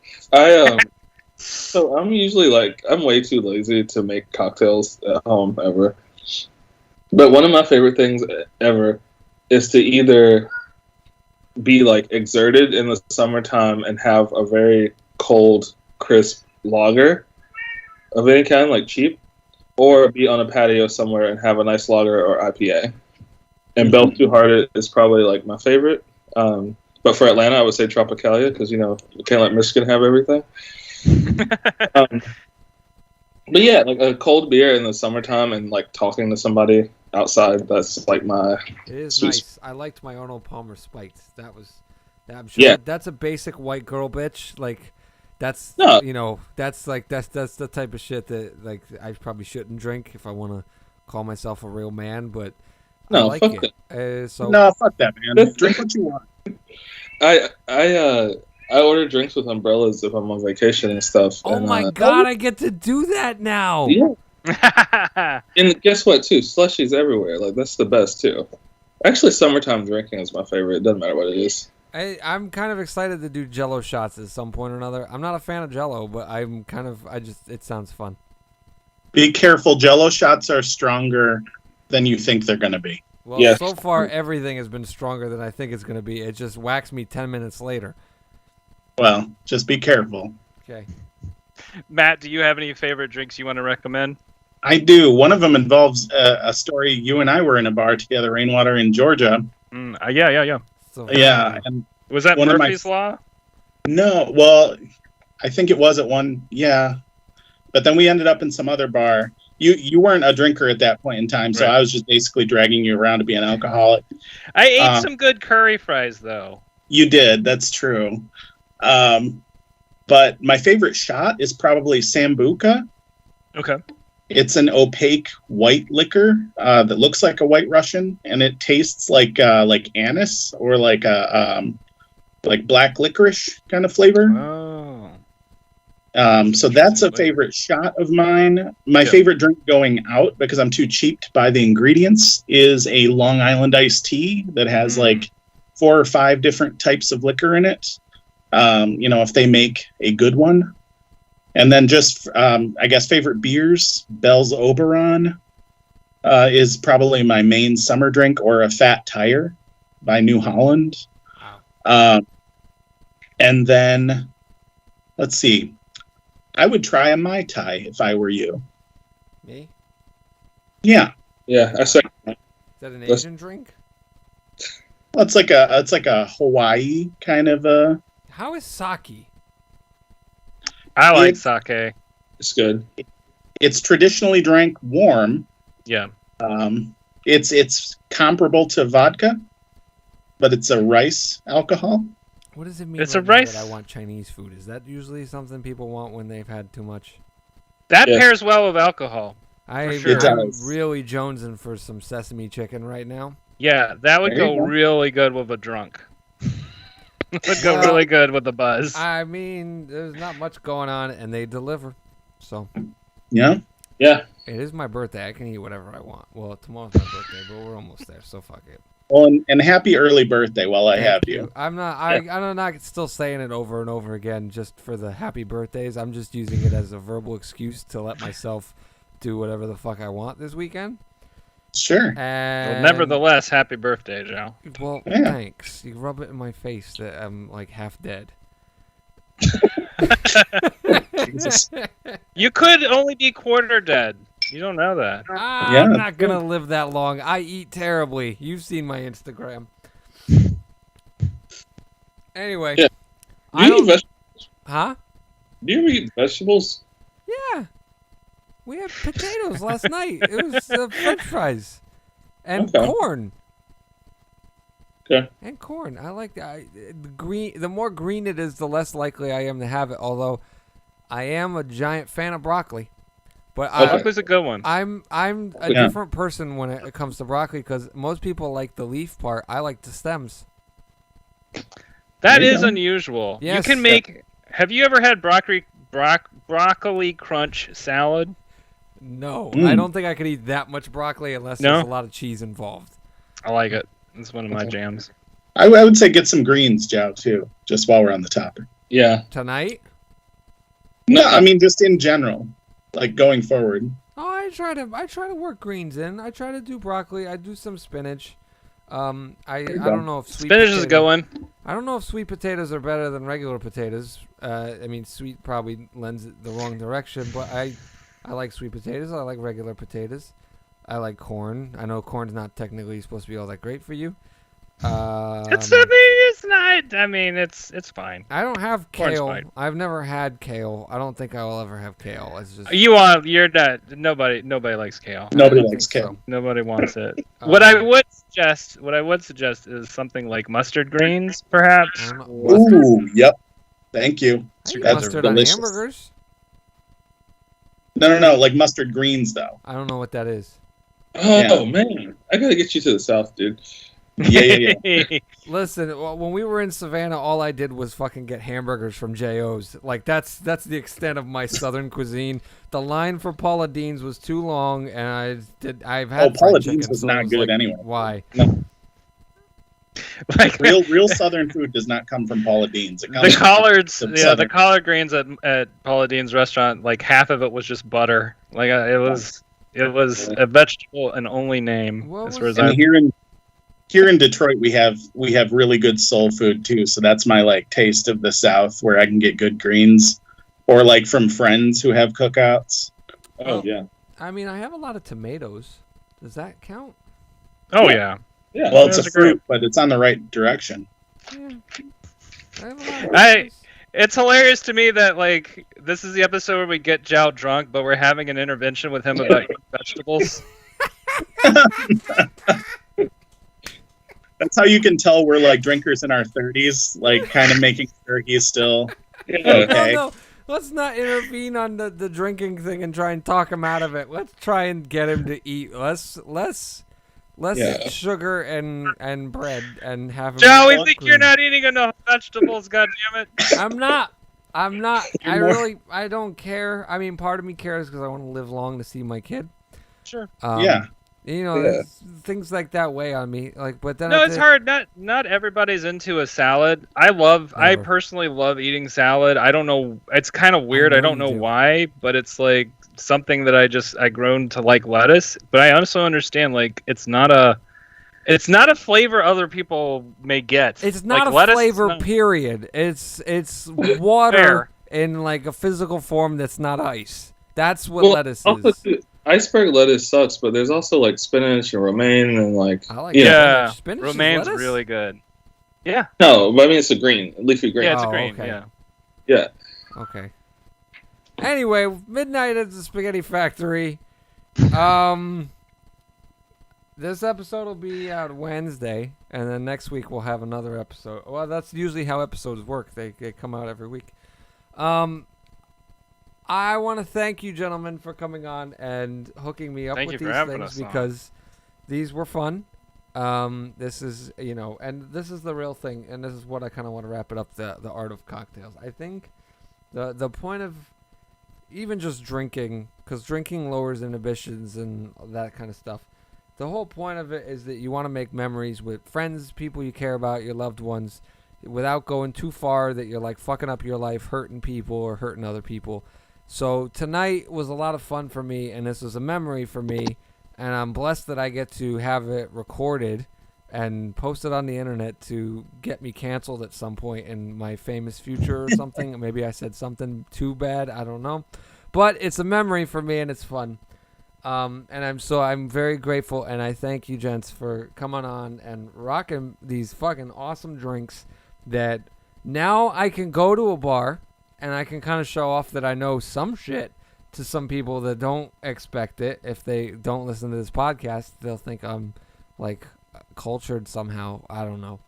So I'm usually I'm way too lazy to make cocktails at home ever. But one of my favorite things ever is to either be exerted in the summertime and have a very cold, crisp lager of any kind, like cheap, or be on a patio somewhere and have a nice lager or IPA. And Belle Two Hearted is probably my favorite. But for Atlanta, I would say Tropicalia because you can't let Michigan have everything. But yeah, a cold beer in the summertime and talking to somebody outside. That's my. It is Sweet. nice. I liked my Arnold Palmer Spiked. I'm sure Yeah. that's a basic white girl bitch. That's No. that's the type of shit that I probably shouldn't drink if I want to call myself a real man. But I No, like fuck it. So No, fuck that, man. Drink what you want. I order drinks with umbrellas if I'm on vacation and stuff. oh and, my god, I get to do that now. Yeah, and guess what? Too slushies everywhere. That's the best too. Actually, summertime drinking is my favorite. It doesn't matter what it is. I'm kind of excited to do Jello shots at some point or another. I'm not a fan of Jello, but it sounds fun. Be careful. Jello shots are stronger than you think they're going to be. Well, Yes. so far everything has been stronger than I think it's going to be. It just whacks me 10 minutes later. Well, just be careful. Okay. Matt, do you have any favorite drinks you want to recommend? I do. One of them involves a story. You and I were in a bar together, Rainwater, in Georgia. Yeah. So Yeah. And Was that One of my- Murphy's Law? no, well, I think it was at one. Yeah. But then we ended up in some other bar. You weren't a drinker at that point in time, so Right. I was just basically dragging you around to be an alcoholic. I ate some good curry fries though. You did. That's true. But my favorite shot is probably Sambuca. Okay. It's an opaque white liquor that looks like a White Russian, and it tastes like anise or like black licorice kind of flavor. Oh. So that's a favorite shot of mine. My Yeah. favorite drink going out, because I'm too cheap to buy the ingredients, is a Long Island iced tea that has 4 or 5 different types of liquor in it. If they make a good one. And then just, I guess, favorite beers, Bell's Oberon is probably my main summer drink, or a Fat Tire by New Holland. And then, let's see, I would try a Mai Tai if I were you. Me? Yeah. Yeah, I say. Is that an Asian drink? Well, it's like a Hawaii kind of a. How is sake? I like It's- sake. It's good. It's traditionally drank warm. Yeah. It's comparable to vodka, but it's a rice alcohol. What does it mean It's a right now rice- that I want Chinese food? Is that usually something people want when they've had too much? That Yeah. pairs well with alcohol. I'm sure. It does. really jonesing for some sesame chicken right now. Yeah, that would There you go go. really good with a drunk. Would go Well, really good with a buzz. I mean, there's not much going on, and they deliver. So Yeah. Yeah. it is my birthday. I can eat whatever I want. Well, tomorrow's my birthday, but we're almost there, so fuck it. Well, and happy early birthday while I have Thank you. I'm not still saying it over and over again just for the happy birthdays. I'm just using it as a verbal excuse to let myself do whatever the fuck I want this weekend. Sure. And Well, nevertheless, happy birthday, Joe. well, Yeah. thanks. You rub it in my face that I'm like half dead. Jesus. You could only be quarter dead. You don't know that. Yeah. I'm not gonna live that long. I eat terribly. You've seen my Instagram. Anyway, Yeah. I Do you eat don't. vegetables? Huh? Do you ever eat vegetables? Yeah. We had potatoes last night. It was French fries and Okay. corn. Okay. And corn. I like that. The green. The more green it is, the less likely I am to have it. Although, I am a giant fan of broccoli. But Okay. Broccoli's a good one. I'm a Yeah. different person when it comes to broccoli because most people like the leaf part. I like the stems. That There you is go. unusual. You Yes. can make. Have you ever had broccoli crunch salad? No, Mm. I don't think I could eat that much broccoli unless No? there's a lot of cheese involved. I like it. It's one of my Okay. jams. I would say get some greens, Joe, too, just while we're on the topic. Yeah. Tonight? No, I mean, just in general, like going forward. Oh, I try to work greens in. I try to do broccoli. I do some spinach. I you go. don't know if Spinach is a good one. I don't know if sweet potatoes are better than regular potatoes. I mean, sweet probably lends it the wrong direction, but I like sweet potatoes. I like regular potatoes. I like corn. I know corn's not technically supposed to be all that great for you. It's not. I mean, it's fine. I don't have Corn's kale. fine. I've never had kale. I don't think I will ever have kale. It's just You're not. Nobody likes kale. Nobody I don't likes think kale. Nobody wants it. What I would suggest is something like mustard greens, perhaps. I don't know. Mustard? Ooh, yep. Thank you. I eat That's mustard on delicious. hamburgers. No, like mustard greens, though. I don't know what that is. Oh man, I gotta get you to the south, dude. Yeah. Listen, when we were in Savannah, all I did was fucking get hamburgers from J.O.'s. Like that's the extent of my southern cuisine. The line for Paula Deen's was too long, and I've had Paula fried Deen's chicken, was so not it was good like, anyway. Why? Like Real southern food does not come from Paula Deen's. It the comes collards, from the southern. collard greens at Paula Deen's restaurant, like half of it was just butter. Like it was a vegetable and only name. What As was far as it? And I, here in Detroit, we have really good soul food too. So that's my like taste of the South, where I can get good greens, or like from friends who have cookouts. Oh yeah. I mean, I have a lot of tomatoes. Does that count? oh yeah. Yeah. Well, it's a those are great. fruit, but it's on the right direction. Yeah. I have a lot of I- tomatoes. It's hilarious to me that like this is the episode where we get Zhao drunk, but we're having an intervention with him about vegetables. That's how you can tell we're like drinkers in our 30s, like kind of making sure he's still Yeah. okay. No, let's not intervene on the drinking thing and try and talk him out of it. Let's try and get him to eat less Yeah. sugar and bread and have him. Joe, we eat think you're greens. not eating enough vegetables. God damn it! I'm not. You're I don't care. I mean, part of me cares because I want to live long to see my kid. Sure. Yeah. You know, Yeah. there's things like that weigh on me. Like, but then No, at it's the- hard. Not everybody's into a salad. I Never. personally love eating salad. I don't know. It's kind of weird. know I don't you know do. why, but it's like something that I grown to like lettuce. But I also understand like it's not a flavor other people may get. It's not Like, a lettuce is flavor. not- Period. It's water Fair. in like a physical form that's not ice. That's what Well, lettuce also, is. too, iceberg lettuce sucks, but there's also like spinach and romaine and like I like Yeah, spinach. romaine's lettuce? really good. Yeah, no, but I mean it's a green, leafy green. yeah, it's a Oh, green. okay. Yeah. Yeah. Okay. Anyway, midnight at the Spaghetti Factory. This episode will be out Wednesday, and then next week we'll have another episode. Well, that's usually how episodes work. They come out every week. I want to thank you, gentlemen, for coming on and hooking me up Thank with you for these having things us on. because these were fun. This is, and this is the real thing, and this is what I kind of want to wrap it up, the art of cocktails. I think the point of even just drinking, because drinking lowers inhibitions and that kind of stuff. The whole point of it is that you want to make memories with friends, people you care about, your loved ones, without going too far that you're like fucking up your life, hurting people or hurting other people. So tonight was a lot of fun for me, and this was a memory for me, and I'm blessed that I get to have it recorded and posted on the internet to get me canceled at some point in my famous future or something. Maybe I said something too bad. I don't know. But it's a memory for me, and it's fun. And I'm very grateful, and I thank you, gents, for coming on and rocking these fucking awesome drinks that now I can go to a bar and I can kind of show off that I know some shit to some people that don't expect it. If they don't listen to this podcast, they'll think I'm like cultured somehow. I don't know.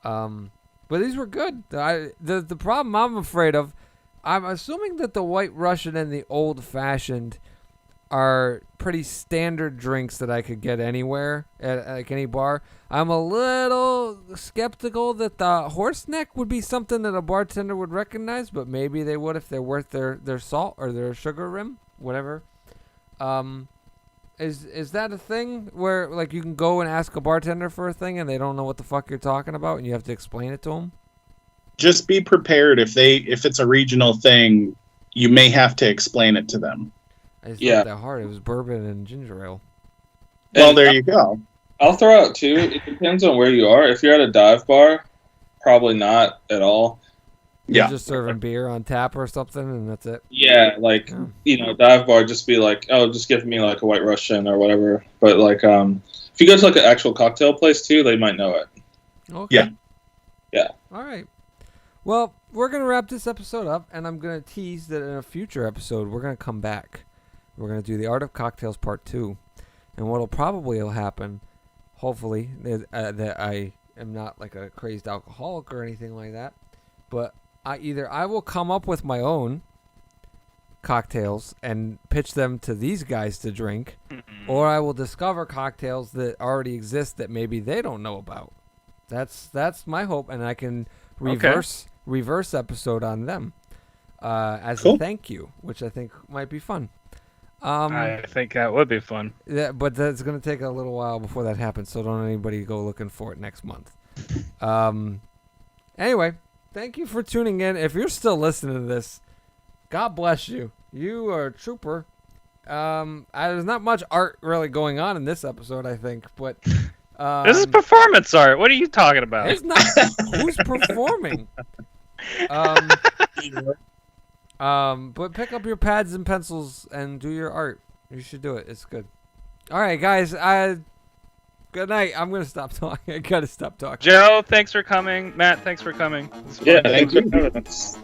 But these were good. The problem I'm afraid of, I'm assuming that the White Russian and the Old Fashioned are pretty standard drinks that I could get anywhere at like any bar. I'm a little skeptical that the horse neck would be something that a bartender would recognize, but maybe they would if they're worth their salt or their sugar rim, whatever. Is that a thing where like you can go and ask a bartender for a thing and they don't know what the fuck you're talking about and you have to explain it to them? Just be prepared if it's a regional thing, you may have to explain it to them. It's not that hard. It was bourbon and ginger ale. Well, there you go. I'll throw out too. It depends on where you are. If you're at a dive bar, probably not at all. You're just serving beer on tap or something, and that's it. Yeah, like dive bar, just be like, oh, just give me like a White Russian or whatever. But like, if you go to like an actual cocktail place too, they might know it. Okay. Yeah. All right. Well, we're gonna wrap this episode up, and I'm gonna tease that in a future episode we're gonna come back. We're going to do the Art of Cocktails Part 2. And what'll probably happen, hopefully, that I am not like a crazed alcoholic or anything like that, but I will come up with my own cocktails and pitch them to these guys to drink, or I will discover cocktails that already exist that maybe they don't know about. That's my hope, and I can reverse episode on them as a thank you, which I think might be fun. I think that would be fun. Yeah, but that's going to take a little while before that happens, so don't anybody go looking for it next month. Anyway, thank you for tuning in. If you're still listening to this, God bless you. You are a trooper. There's not much art really going on in this episode, I think, but... this is performance art. What are you talking about? It's not. Who's performing? But pick up your pads and pencils and do your art. You should do it. It's good. All right, guys. Good night. I'm gonna stop talking. I gotta stop talking. Joe, thanks for coming. Matt, thanks for coming. Yeah, thanks for having us.